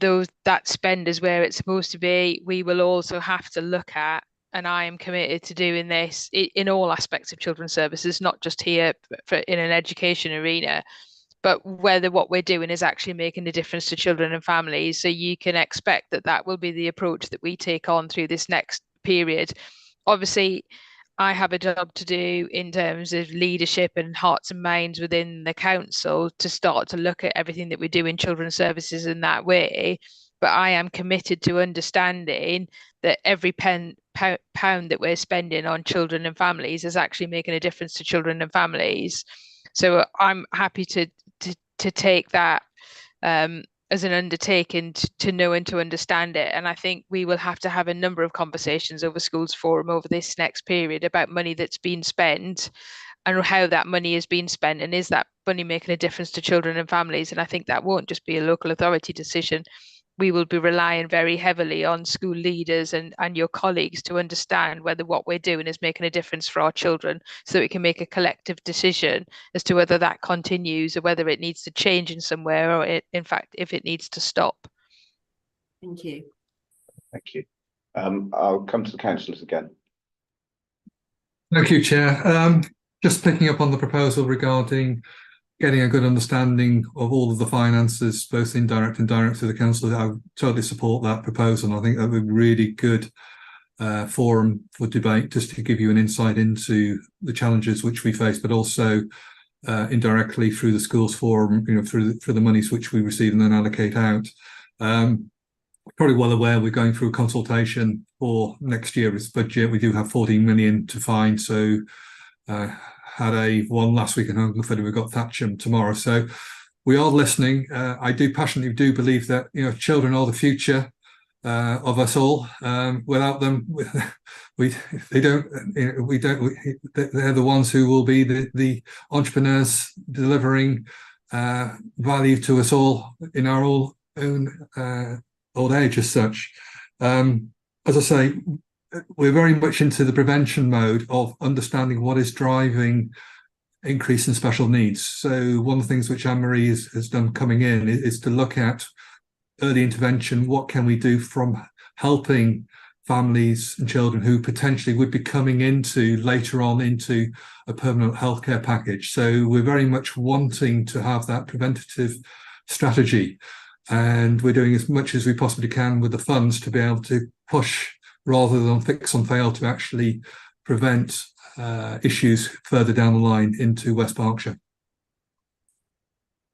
that spend is where it's supposed to be, we will also have to look at, and I am committed to doing this in all aspects of children's services, not just here in an education arena, but whether what we're doing is actually making a difference to children and families. So you can expect that will be the approach that we take on through this next period. Obviously, I have a job to do in terms of leadership and hearts and minds within the council to start to look at everything that we do in children's services in that way. But I am committed to understanding that every pound that we're spending on children and families is actually making a difference to children and families. So I'm happy to take that as an undertaking to know and to understand it. And I think we will have to have a number of conversations over Schools Forum over this next period about money that's been spent and how that money is being spent, and is that money making a difference to children and families. And I think that won't just be a local authority decision. We will be relying very heavily on school leaders and your colleagues to understand whether what we're doing is making a difference for our children, so that we can make a collective decision as to whether that continues or whether it needs to change in somewhere, or in fact, if it needs to stop. Thank you. Thank you. I'll come to the councillors again. Thank you, Chair. Just picking up on the proposal regarding getting a good understanding of all of the finances, both indirect and direct, to the council. I totally support that proposal. I think that would be a really good forum for debate, just to give you an insight into the challenges which we face, but also indirectly through the Schools Forum, through the monies which we receive and then allocate out. Probably well aware we're going through a consultation for next year's budget. We do have 14 million to find, so had one last week in Hungerford, we've got Thatcham tomorrow. So we are listening. I do passionately believe that children are the future of us all. Without them, they're the ones who will be the entrepreneurs delivering value to us all in our own old age as such. As I say, we're very much into the prevention mode of understanding what is driving increase in special needs. So one of the things which Anne-Marie has done coming in is to look at early intervention. What can we do from helping families and children who potentially would be coming later on into a permanent healthcare package? So we're very much wanting to have that preventative strategy, and we're doing as much as we possibly can with the funds to be able to push rather than fix and fail, to actually prevent issues further down the line into West Berkshire.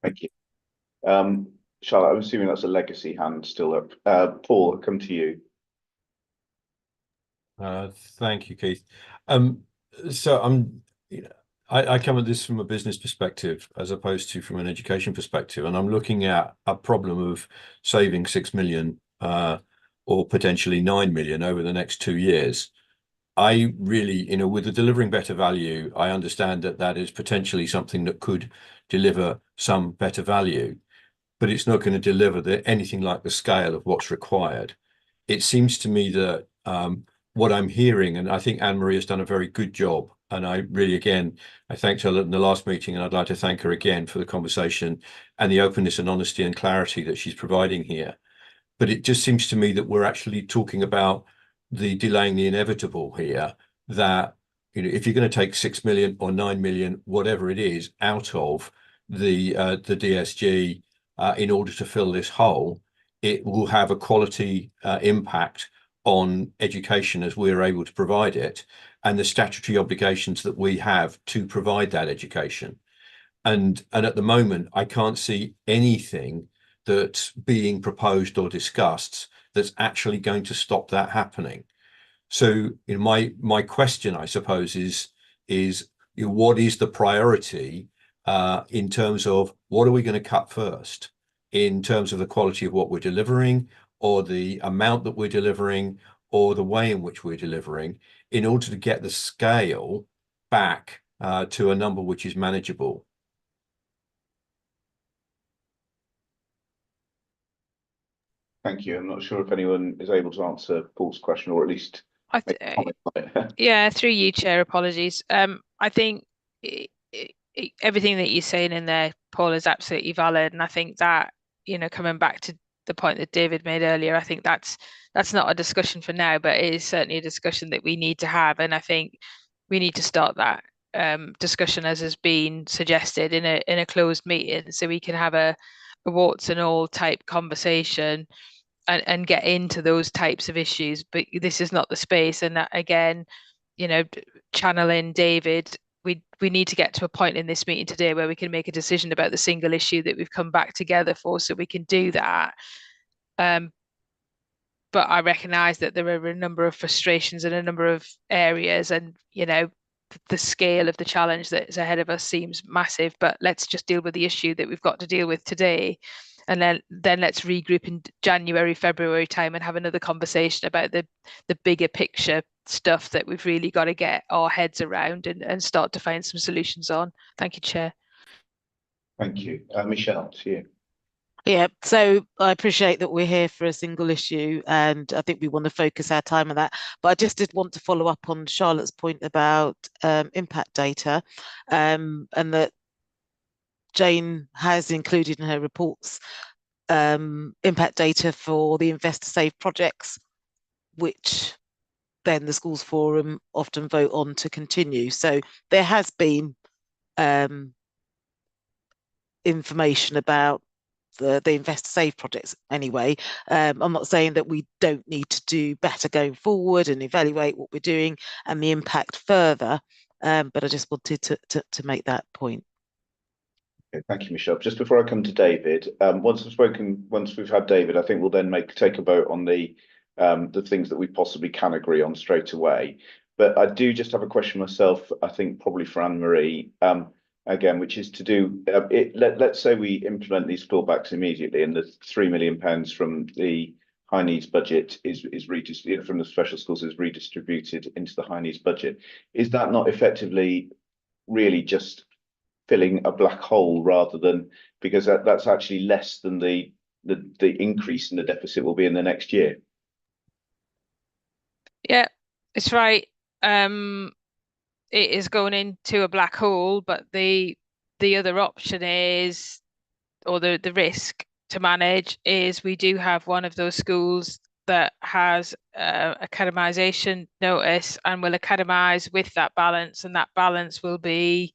Thank you. Charlotte, I'm assuming that's a legacy hand still up. Paul, I'll come to you. Thank you, Keith. So I come at this from a business perspective as opposed to from an education perspective, and I'm looking at a problem of saving 6 million or potentially 9 million over the next 2 years. I really, with the delivering better value, I understand that is potentially something that could deliver some better value, but it's not going to deliver anything like the scale of what's required. It seems to me that what I'm hearing, and I think Anne-Marie has done a very good job, and I really, again, I thanked her in the last meeting, and I'd like to thank her again for the conversation and the openness and honesty and clarity that she's providing here. But it just seems to me that we're actually talking about delaying the inevitable here, that if you're going to take 6 million or 9 million, whatever it is, out of the DSG in order to fill this hole, it will have a quality impact on education as we're able to provide it, and the statutory obligations that we have to provide that education. And at the moment, I can't see anything that's being proposed or discussed that's actually going to stop that happening. So my question, I suppose, is what is the priority in terms of what are we going to cut first, in terms of the quality of what we're delivering, or the amount that we're delivering, or the way in which we're delivering, in order to get the scale back to a number which is manageable. Thank you. I'm not sure if anyone is able to answer Paul's question, or at least make a comment on it. Yeah, through you, Chair. Apologies. I think everything that you're saying in there, Paul, is absolutely valid, and I think that coming back to the point that David made earlier. I think that's not a discussion for now, but it is certainly a discussion that we need to have. And I think we need to start that discussion, as has been suggested, in a closed meeting, so we can have a warts and all type conversation and get into those types of issues. But this is not the space. And that, again, you know, channeling David, we need to get to a point in this meeting today where we can make a decision about the single issue that we've come back together for, so we can do that. But I recognise that there are a number of frustrations in a number of areas, and, you know, the scale of the challenge that is ahead of us seems massive. But let's just deal with the issue that we've got to deal with today, and then let's regroup in January, February time and have another conversation about the bigger picture stuff that we've really got to get our heads around and start to find some solutions on. Thank you, Chair. Thank you. Michelle, to you. Yeah, so I appreciate that we're here for a single issue, and I think we want to focus our time on that. But I just did want to follow up on Charlotte's point about impact data, and that Jane has included in her reports impact data for the Investor Save projects, which then the Schools Forum often vote on to continue. So there has been information about the Investor Save projects anyway. I'm not saying that we don't need to do better going forward and evaluate what we're doing and the impact further, but I just wanted to make that point. Okay, thank you, Michelle. Just before I come to David, once we've had David, I think we'll then take a vote on the things that we possibly can agree on straight away. But I do just have a question myself, I think probably for Anne-Marie, again, which is to do, let's say we implement these clawbacks immediately and the £3 million from the high needs budget is redistributed from the special schools, is redistributed into the high needs budget. Is that not effectively really just filling a black hole, rather than, because that's actually less than the increase in the deficit will be in the next year? Yeah, it's right. It is going into a black hole, but the other option is, or the risk to manage is, we do have one of those schools that has academisation notice and will academise with that balance, and that balance will be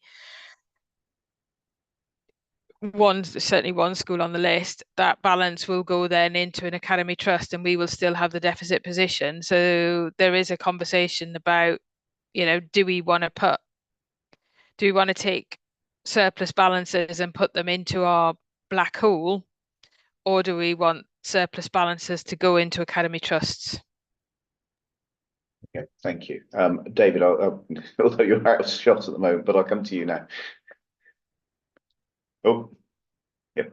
certainly one school on the list. That balance will go then into an academy trust, and we will still have the deficit position. So there is a conversation about, you know, do we want to take surplus balances and put them into our black hole, or do we want surplus balances to go into academy trusts? Okay, thank you. David, although you're out of shot at the moment, but I'll come to you now. Oh, yep.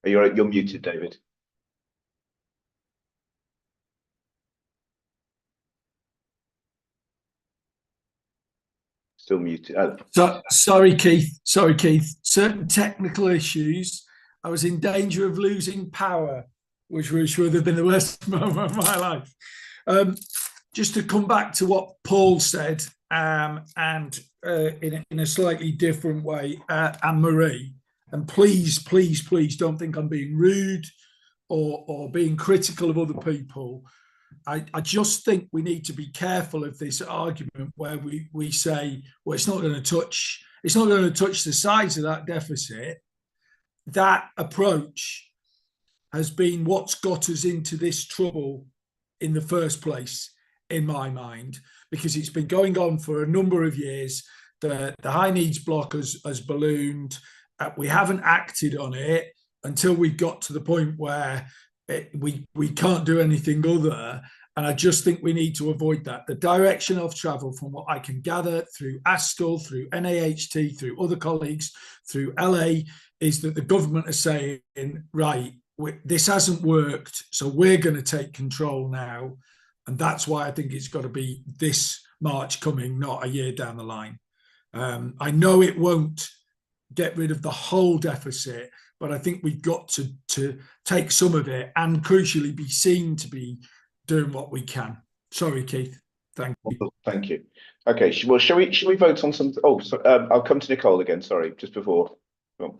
You're muted, David. Still muted. So, sorry, Keith. Certain technical issues. I was in danger of losing power, which would have been the worst moment of my life. Just to come back to what Paul said, and in a slightly different way, Anne-Marie, and please don't think I'm being rude or being critical of other people. I just think we need to be careful of this argument where we say, well, it's not going to touch the size of that deficit. That approach has been what's got us into this trouble in the first place, in my mind, because it's been going on for a number of years. The high needs block has ballooned. We haven't acted on it until we got to the point where we can't do anything other. And I just think we need to avoid that. The direction of travel, from what I can gather through ASTL, through NAHT, through other colleagues, through LA, is that the government is saying, right, this hasn't worked, so we're going to take control now. And that's why I think it's got to be this March coming, not a year down the line. I know it won't get rid of the whole deficit, but I think we've got to take some of it and crucially be seen to be doing what we can. Sorry, Keith. Thank you. Thank you. Okay, well, shall we vote on some? Oh, so, I'll come to Nicole again. Sorry, just before. Go on.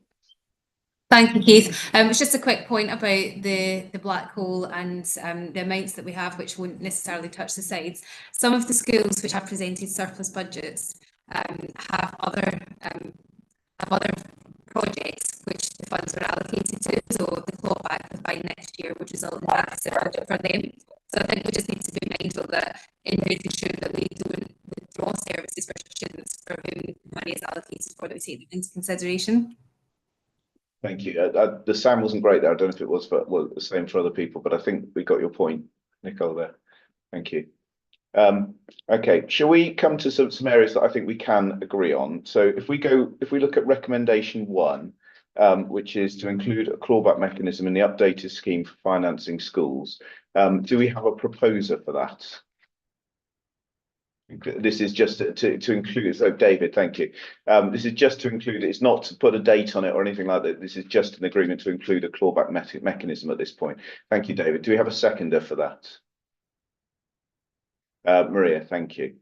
Thank you, Keith. It's just a quick point about the black hole and the amounts that we have, which won't necessarily touch the sides. Some of the schools which have presented surplus budgets have other projects which the funds are allocated to. So the clawback by next year would result in deficit budget for them. So I think we just need to be mindful that in making sure that we don't withdraw services for students for whom money is allocated for, that we take them into consideration. Thank you. The sound wasn't great there. I don't know if it was the same for other people, but I think we got your point, Nicole, there. Thank you. Okay, shall we come to some areas that I think we can agree on? So if we look at recommendation 1, which is to include a clawback mechanism in the updated scheme for financing schools, do we have a proposer for that? This is just to include, so David, thank you. This is just to include, it's not to put a date on it or anything like that. This is just an agreement to include a clawback mechanism at this point. Thank you, David. Do we have a seconder for that? Maria, thank you.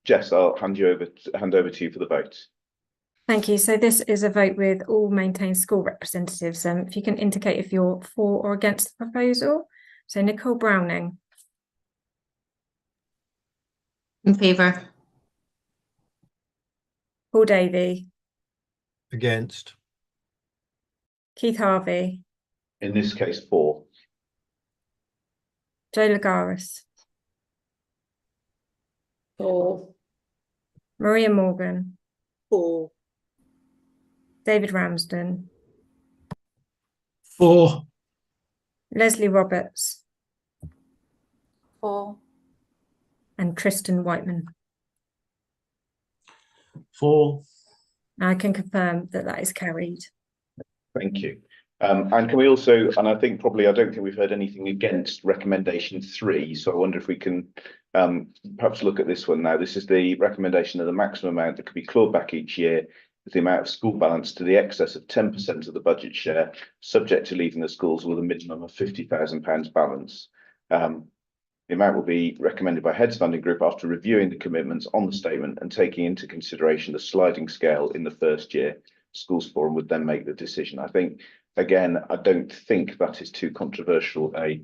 Jess, I'll hand over to you for the vote. Thank you. So this is a vote with all maintained school representatives. If you can indicate if you're for or against the proposal. So Nicole Browning. In favour. Paul Davey. Against. Keith Harvey. In this case, 4. Joe Lagaris. 4. Maria Morgan. 4. David Ramsden. 4. Leslie Roberts. 4. And Tristan Whiteman. 4. I can confirm that that is carried. Thank you. And can we also, and I think probably, I don't think we've heard anything against recommendation 3. So I wonder if we can perhaps look at this one now. This is the recommendation of the maximum amount that could be clawed back each year with the amount of school balance to the excess of 10% of the budget share, subject to leaving the schools with a minimum of £50,000 balance. The amount will be recommended by Heads Funding Group after reviewing the commitments on the statement and taking into consideration the sliding scale in the first year. Schools Forum would then make the decision. I think, again, I don't think that is too controversial a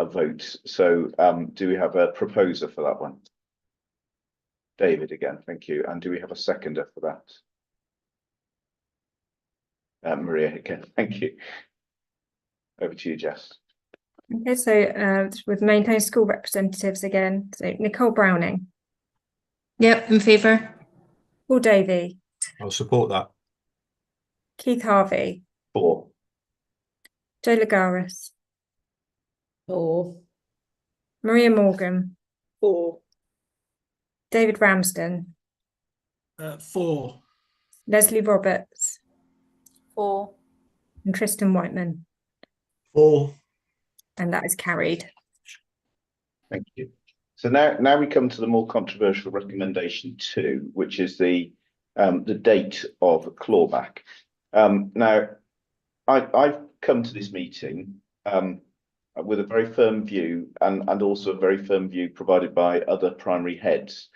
vote. So do we have a proposer for that one? David, again, thank you. And do we have a seconder for that? Maria, again, thank you. Over to you, Jess. Okay, so with maintained school representatives again, so Nicole Browning. Yep, in favour. Paul Davey. I'll support that. Keith Harvey. 4. Joe Lagaris. 4. Maria Morgan. 4. David Ramsden. 4. Leslie Roberts. 4. And Tristan Whiteman. 4. And that is carried. Thank you. So now we come to the more controversial recommendation 2, which is the date of clawback. Now, I've come to this meeting with a very firm view and also a very firm view provided by other primary heads,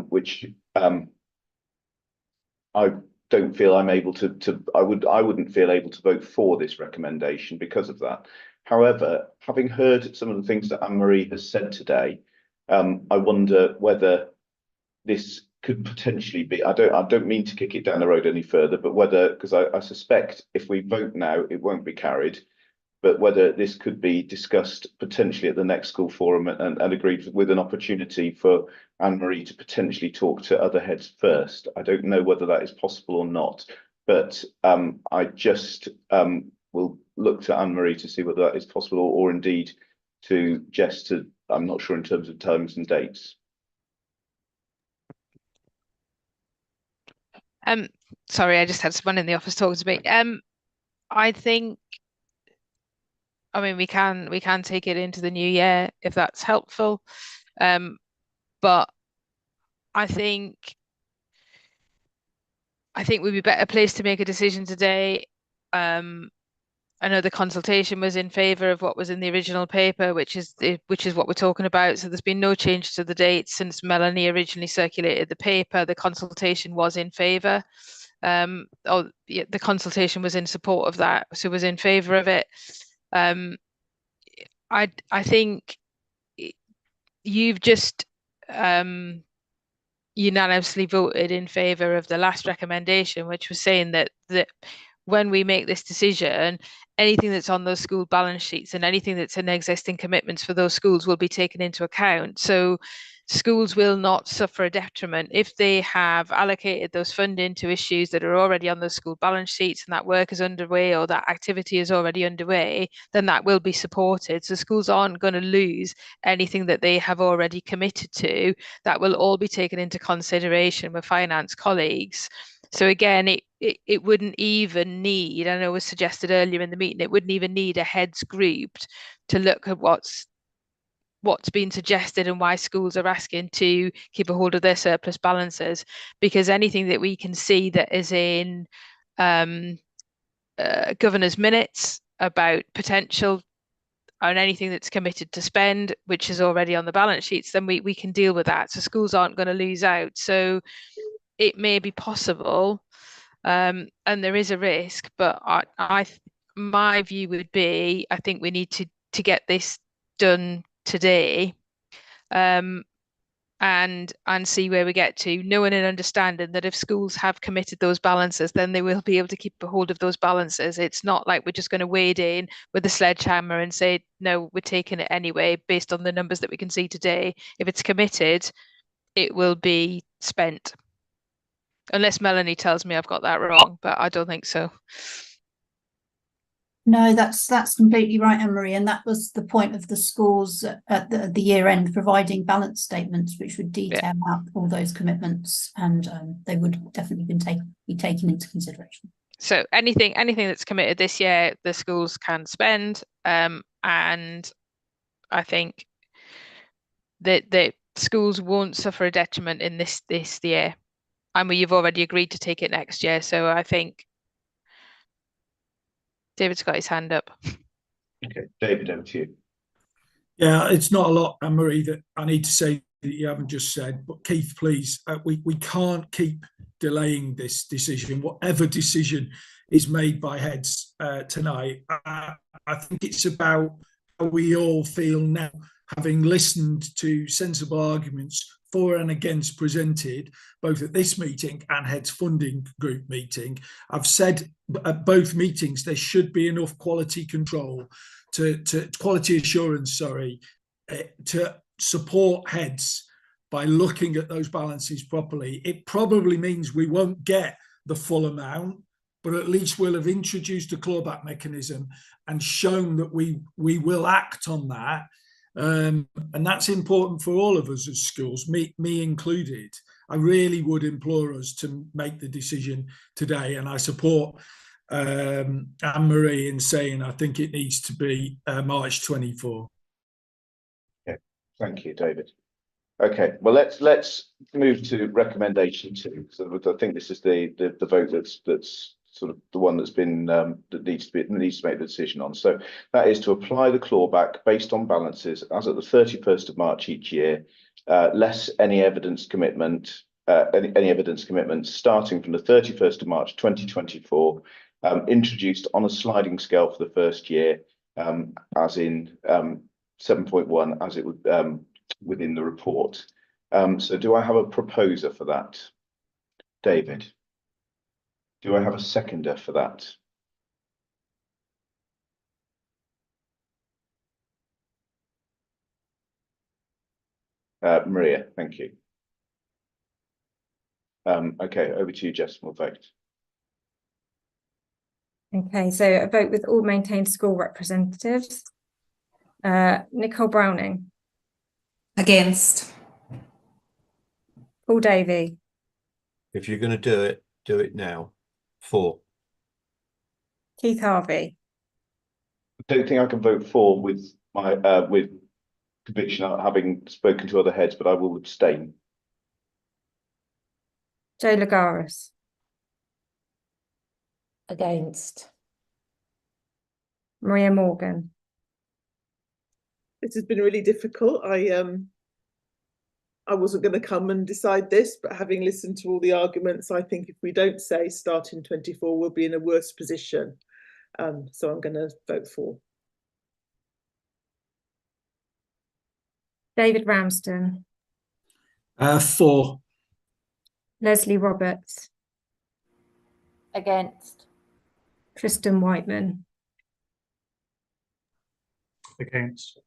which I don't feel I'm able to I wouldn't feel able to vote for this recommendation because of that. However, having heard some of the things that Anne-Marie has said today, I wonder whether this could potentially be, I don't mean to kick it down the road any further, but whether, because I suspect if we vote now, it won't be carried, but whether this could be discussed potentially at the next school forum and agreed with an opportunity for Anne-Marie to potentially talk to other heads first. I don't know whether that is possible or not, but I just will look to Anne-Marie to see whether that is possible or indeed to Jess to, I'm not sure in terms of times and dates. Sorry, I just had someone in the office talking to me. I think, I mean, we can take it into the new year if that's helpful. But I think we'd be better placed to make a decision today. I know the consultation was in favour of what was in the original paper, which is what we're talking about. So there's been no change to the date since Melanie originally circulated the paper. The consultation was in favour. The consultation was in support of that, so was in favour of it. I think you've just unanimously voted in favour of the last recommendation, which was saying that when we make this decision, anything that's on those school balance sheets and anything that's in existing commitments for those schools will be taken into account. So schools will not suffer a detriment if they have allocated those funding to issues that are already on those school balance sheets and that work is underway or that activity is already underway, then that will be supported. So schools aren't going to lose anything that they have already committed to. That will all be taken into consideration with finance colleagues. So again, it wouldn't even need, I know it was suggested earlier in the meeting, it wouldn't even need a heads group to look at what's been suggested and why schools are asking to keep a hold of their surplus balances, because anything that we can see that is in governor's minutes about potential and anything that's committed to spend, which is already on the balance sheets, then we can deal with that. So schools aren't going to lose out. So it may be possible, and there is a risk, but my view would be, I think we need to get this done today, and see where we get to, knowing and understanding that if schools have committed those balances, then they will be able to keep a hold of those balances. It's not like we're just going to wade in with a sledgehammer and say, no, we're taking it anyway, based on the numbers that we can see today. If it's committed, it will be spent. Unless Melanie tells me I've got that wrong, but I don't think so. No, that's completely right, Anne-Marie, and that was the point of the schools at the year end, providing balance statements which would detail out all those commitments, and they would definitely be taken into consideration. So anything that's committed this year, the schools can spend, and I think that the schools won't suffer a detriment in this year. And you've already agreed to take it next year, so I think David's got his hand up. Okay, David, over to you. Yeah, it's not a lot, Anne-Marie, that I need to say that you haven't just said, but Keith, please, we can't keep delaying this decision. Whatever decision is made by heads tonight, I think it's about how we all feel now, having listened to sensible arguments for and against presented, both at this meeting and heads funding group meeting. I've said at both meetings there should be enough quality control to quality assurance, to support heads by looking at those balances properly. It probably means we won't get the full amount, but at least we'll have introduced a clawback mechanism and shown that we will act on that. And that's important for all of us as schools, me included. I really would implore us to make the decision today, and I support Anne-Marie in saying I think it needs to be March 24. Okay, thank you, David. Okay, well let's move to recommendation 2. So I think this is the vote that's sort of the one that's been that needs to make the decision on. So that is to apply the clawback based on balances as at the 31st of March each year, less any evidence commitment, any evidence commitments starting from the 31st of March 2024, introduced on a sliding scale for the first year, as in 7.1, as it would within the report. So do I have a proposer for that? David? Do I have a seconder for that? Maria, thank you. Okay, over to you, Jess, we'll vote. Okay, so a vote with all maintained school representatives. Nicole Browning. Against. Paul Davey. If you're going to do it now. 4. Keith Harvey. I don't think I can vote for with my with conviction, having spoken to other heads, but I will abstain. Joe Lagaris. Against. Maria Morgan. This has been really difficult. I wasn't going to come and decide this, but having listened to all the arguments, I think if we don't say start in 24, we'll be in a worse position. So I'm going to vote for. David Ramsden. For. Leslie Roberts. Against. Tristan Whiteman. Against.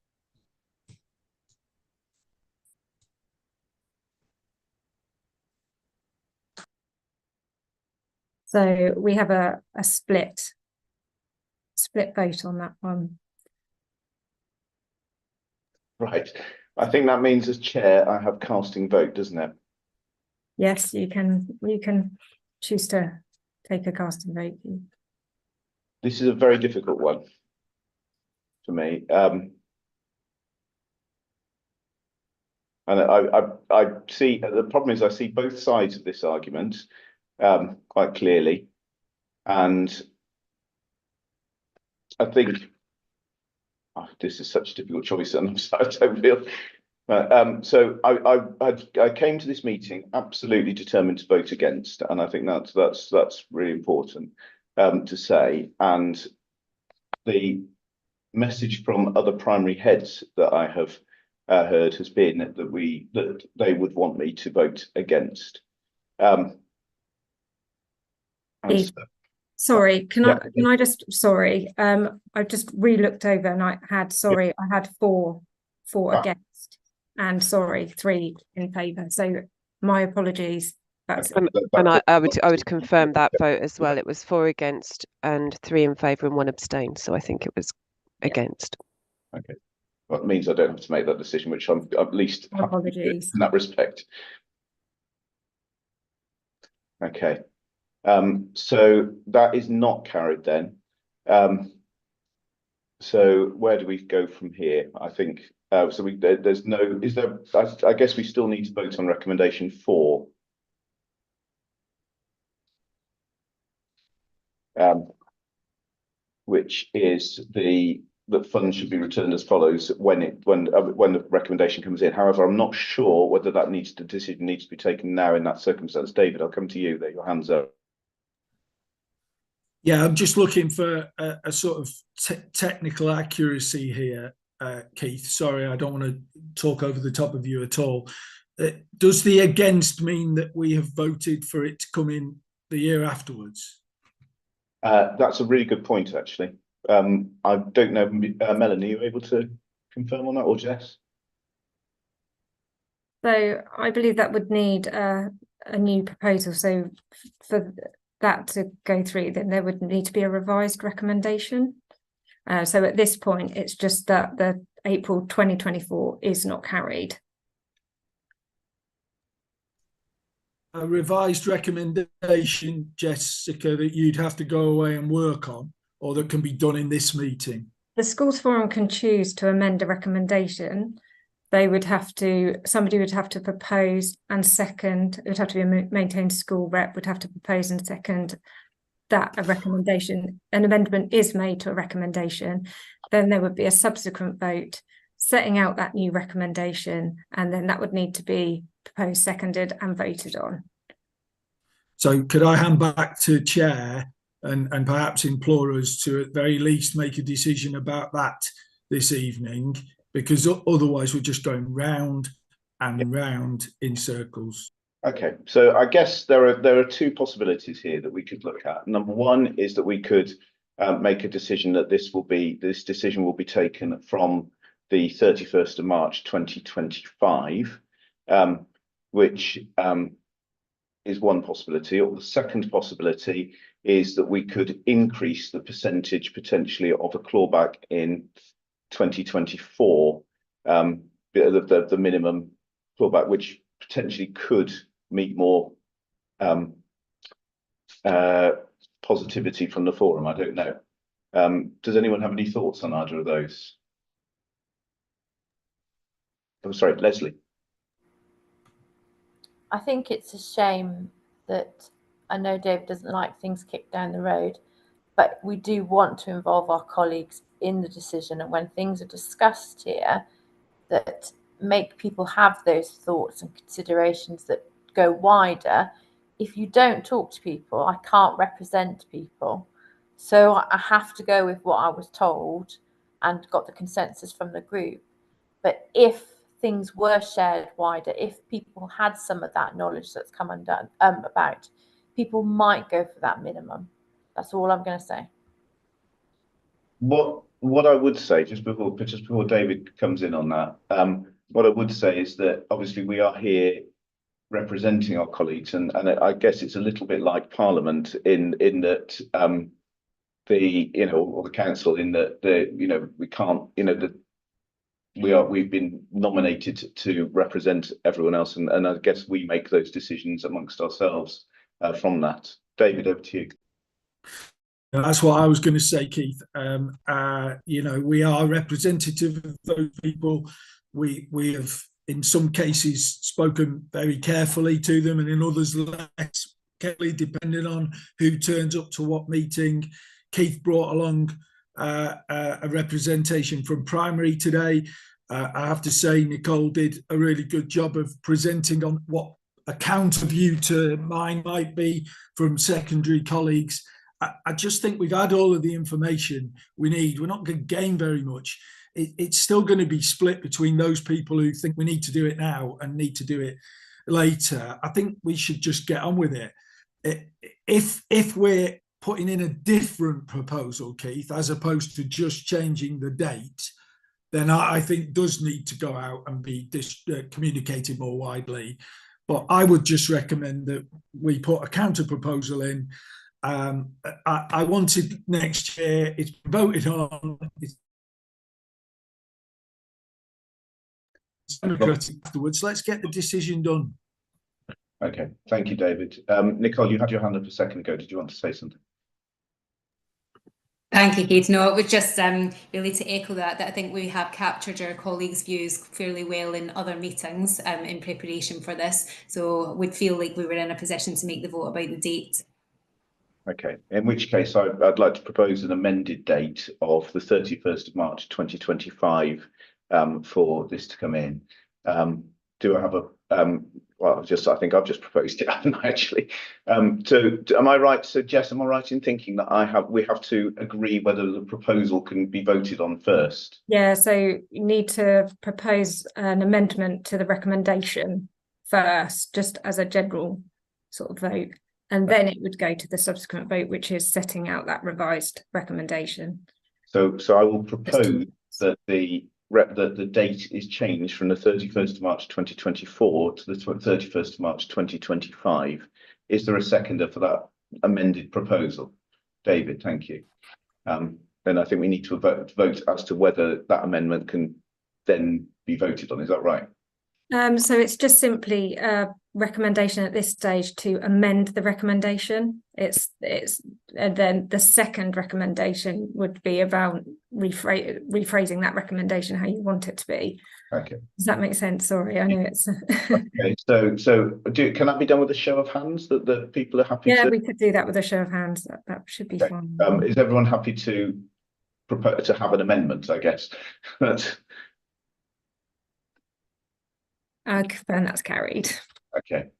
So we have a split vote on that one. Right. I think that means as chair, I have casting vote, doesn't it? Yes, you can choose to take a casting vote. This is a very difficult one for me. And I see, the problem is I see both sides of this argument quite clearly. And I think this is such a difficult choice, and I don't feel. So I came to this meeting absolutely determined to vote against, and I think that's really important to say. And the message from other primary heads that I have heard has been that they would want me to vote against. Sorry, can I just I just re-looked over and I had four against and 3 in favour. So my apologies. And I would confirm that vote as well. It was 4 against and 3 in favour and 1 abstain. So I think it was against. Okay. Well, it means I don't have to make that decision, which I'm at least happy to do in that respect. Okay. So that is not carried then. So where do we go from here? I think so. There's no. Is there? I guess we still need to vote on recommendation 4. Which is that funds should be returned as follows when the recommendation comes in. However, I'm not sure whether the decision needs to be taken now in that circumstance. David, I'll come to you there. Your hand's up. Yeah, I'm just looking for a sort of technical accuracy here, Keith. Sorry, I don't want to talk over the top of you at all. Does the against mean that we have voted for it to come in the year afterwards? That's a really good point, actually. I don't know, Melanie, are you able to confirm on that, or Jess? So I believe that would need a new proposal. So for that to go through, then there would need to be a revised recommendation. So at this point, it's just that the April 2024 is not carried. A revised recommendation, Jessica, that you'd have to go away and work on, or that can be done in this meeting? The Schools Forum can choose to amend a recommendation. Somebody would have to propose and second. It would have to be a maintained school rep would have to propose and second that a recommendation, an amendment is made to a recommendation. Then there would be a subsequent vote setting out that new recommendation, and then that would need to be proposed, seconded and voted on. So could I hand back to chair and perhaps implore us to at very least make a decision about that this evening, because otherwise we're just going round and round in circles. Okay, so I guess there are 2 possibilities here that we could look at. Number one is that we could make a decision that this decision will be taken from the 31st of March 2025, which is one possibility. Or the second possibility is that we could increase the percentage potentially of a clawback in 2024, the minimum clawback, which potentially could meet more positivity from the forum. I don't know. Does anyone have any thoughts on either of those? I'm sorry, Leslie. I think it's a shame that I know David doesn't like things kicked down the road, but we do want to involve our colleagues in the decision and when things are discussed here that make people have those thoughts and considerations that go wider. If you don't talk to people, I can't represent people. So I have to go with what I was told and got the consensus from the group. But if things were shared wider, if people had some of that knowledge that's come undone about, people might go for that minimum. That's all I'm going to say. What I would say just before David comes in on that, what I would say is that obviously we are here representing our colleagues, and I guess it's a little bit like Parliament in that or the council, in that we can't, we've been nominated to represent everyone else, and I guess we make those decisions amongst ourselves from that. David, over to you. That's what I was going to say, Keith. We are representative of those people. We have, in some cases, spoken very carefully to them, and in others less carefully, depending on who turns up to what meeting. Keith brought along a representation from primary today. I have to say, Nicole did a really good job of presenting on what a counter view to mine might be from secondary colleagues. I just think we've had all of the information we need. We're not going to gain very much. It's still going to be split between those people who think we need to do it now and need to do it later. I think we should just get on with it. If we're putting in a different proposal, Keith, as opposed to just changing the date, then I think does need to go out and be communicated more widely. But I would just recommend that we put a counter proposal in. I wanted next year, it's voted on, it's democratic afterwards. Let's get the decision done. Okay, thank you, David. Nicole, you had your hand up a second ago. Did you want to say something? Thank you, Keith. No, it was just really to echo that I think we have captured our colleagues' views fairly well in other meetings in preparation for this. So we'd feel like we were in a position to make the vote about the date. Okay, in which case I'd like to propose an amended date of the 31st of March 2025 for this to come in. Do I have a I think I've just proposed it, haven't I, actually? So am I right? So Jess, am I right in thinking that we have to agree whether the proposal can be voted on first? Yeah, so you need to propose an amendment to the recommendation first, just as a general sort of vote. And then it would go to the subsequent vote, which is setting out that revised recommendation. So I will propose that the date is changed from the 31st of March 2024 to the 31st of March 2025. Is there a seconder for that amended proposal? David, thank you. Then I think we need to vote as to whether that amendment can then be voted on. Is that right? So it's just simply a recommendation at this stage to amend the recommendation. And then the second recommendation would be about rephrasing that recommendation how you want it to be. Okay. Does that make sense? Sorry, I know it's. Okay. So can that be done with a show of hands that the people are happy? Yeah, to... we could do that with a show of hands. That should be fine. Is everyone happy to propose to have an amendment? I guess. Then that's carried. Okay.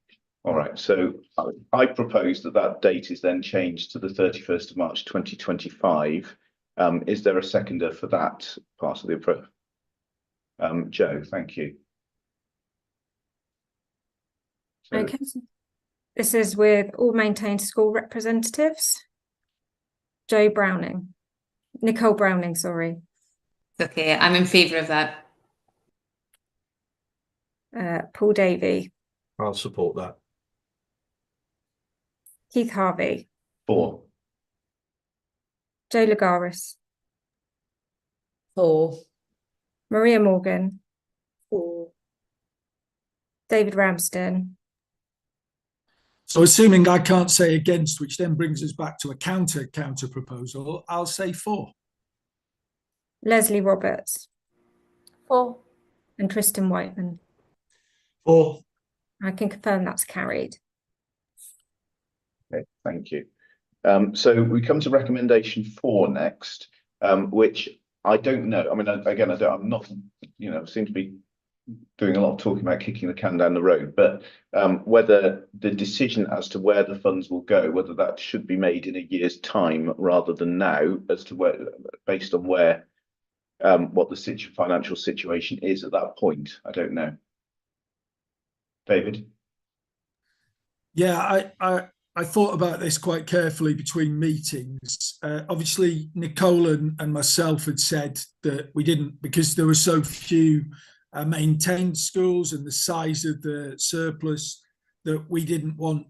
All right. So I propose that date is then changed to the 31st of March 2025. Is there a seconder for that part of the approach? Joe, thank you. So, Okay. So this is with all maintained school representatives. Nicole Browning, sorry. Okay, I'm in favour of that. Paul Davey. I'll support that. Keith Harvey. 4. Joe Lagaris. 4. Maria Morgan. 4. David Ramsden. So assuming I can't say against, which then brings us back to a counter proposal, I'll say 4. Leslie Roberts. 4. And Tristan Whiteman. 4. I can confirm that's carried. Okay, thank you. So we come to recommendation 4 next, which I don't know. I mean, again, I'm not, seem to be doing a lot of talking about kicking the can down the road, but whether the decision as to where the funds will go, whether that should be made in a year's time rather than now, as to where, based on where, what the financial situation is at that point, I don't know. David? Yeah, I thought about this quite carefully between meetings. Obviously, Nicole and myself had said that we didn't, because there were so few maintained schools and the size of the surplus, that we didn't want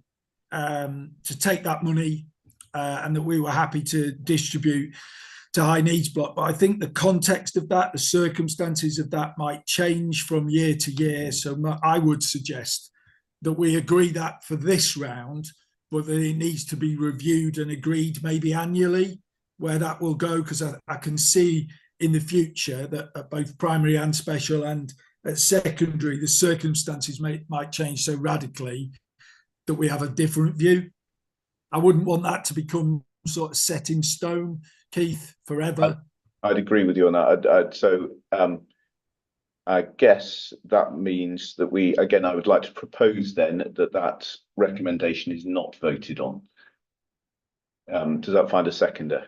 to take that money and that we were happy to distribute to high needs block. But I think the context of that, the circumstances of that might change from year to year. So I would suggest that we agree that for this round, but that it needs to be reviewed and agreed maybe annually where that will go, because I can see in the future that at both primary and special and at secondary, the circumstances might change so radically that we have a different view. I wouldn't want that to become sort of set in stone, Keith, forever. I'd agree with you on that. I guess that means that I would like to propose then that recommendation is not voted on. Does that find a seconder?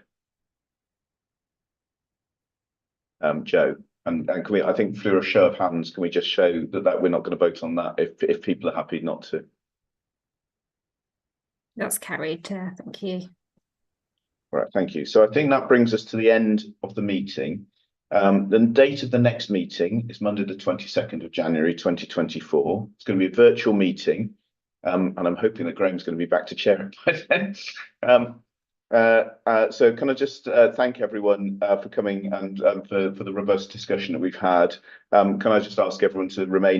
Joe, and can we, I think through a show of hands, can we just show that we're not going to vote on that if people are happy not to? That's carried, thank you. All right, thank you. So I think that brings us to the end of the meeting. The date of the next meeting is Monday, the 22nd of January, 2024. It's going to be a virtual meeting, and I'm hoping that Graham's going to be back to chair by then. So can I just thank everyone for coming and for the robust discussion that we've had. Can I just ask everyone to remain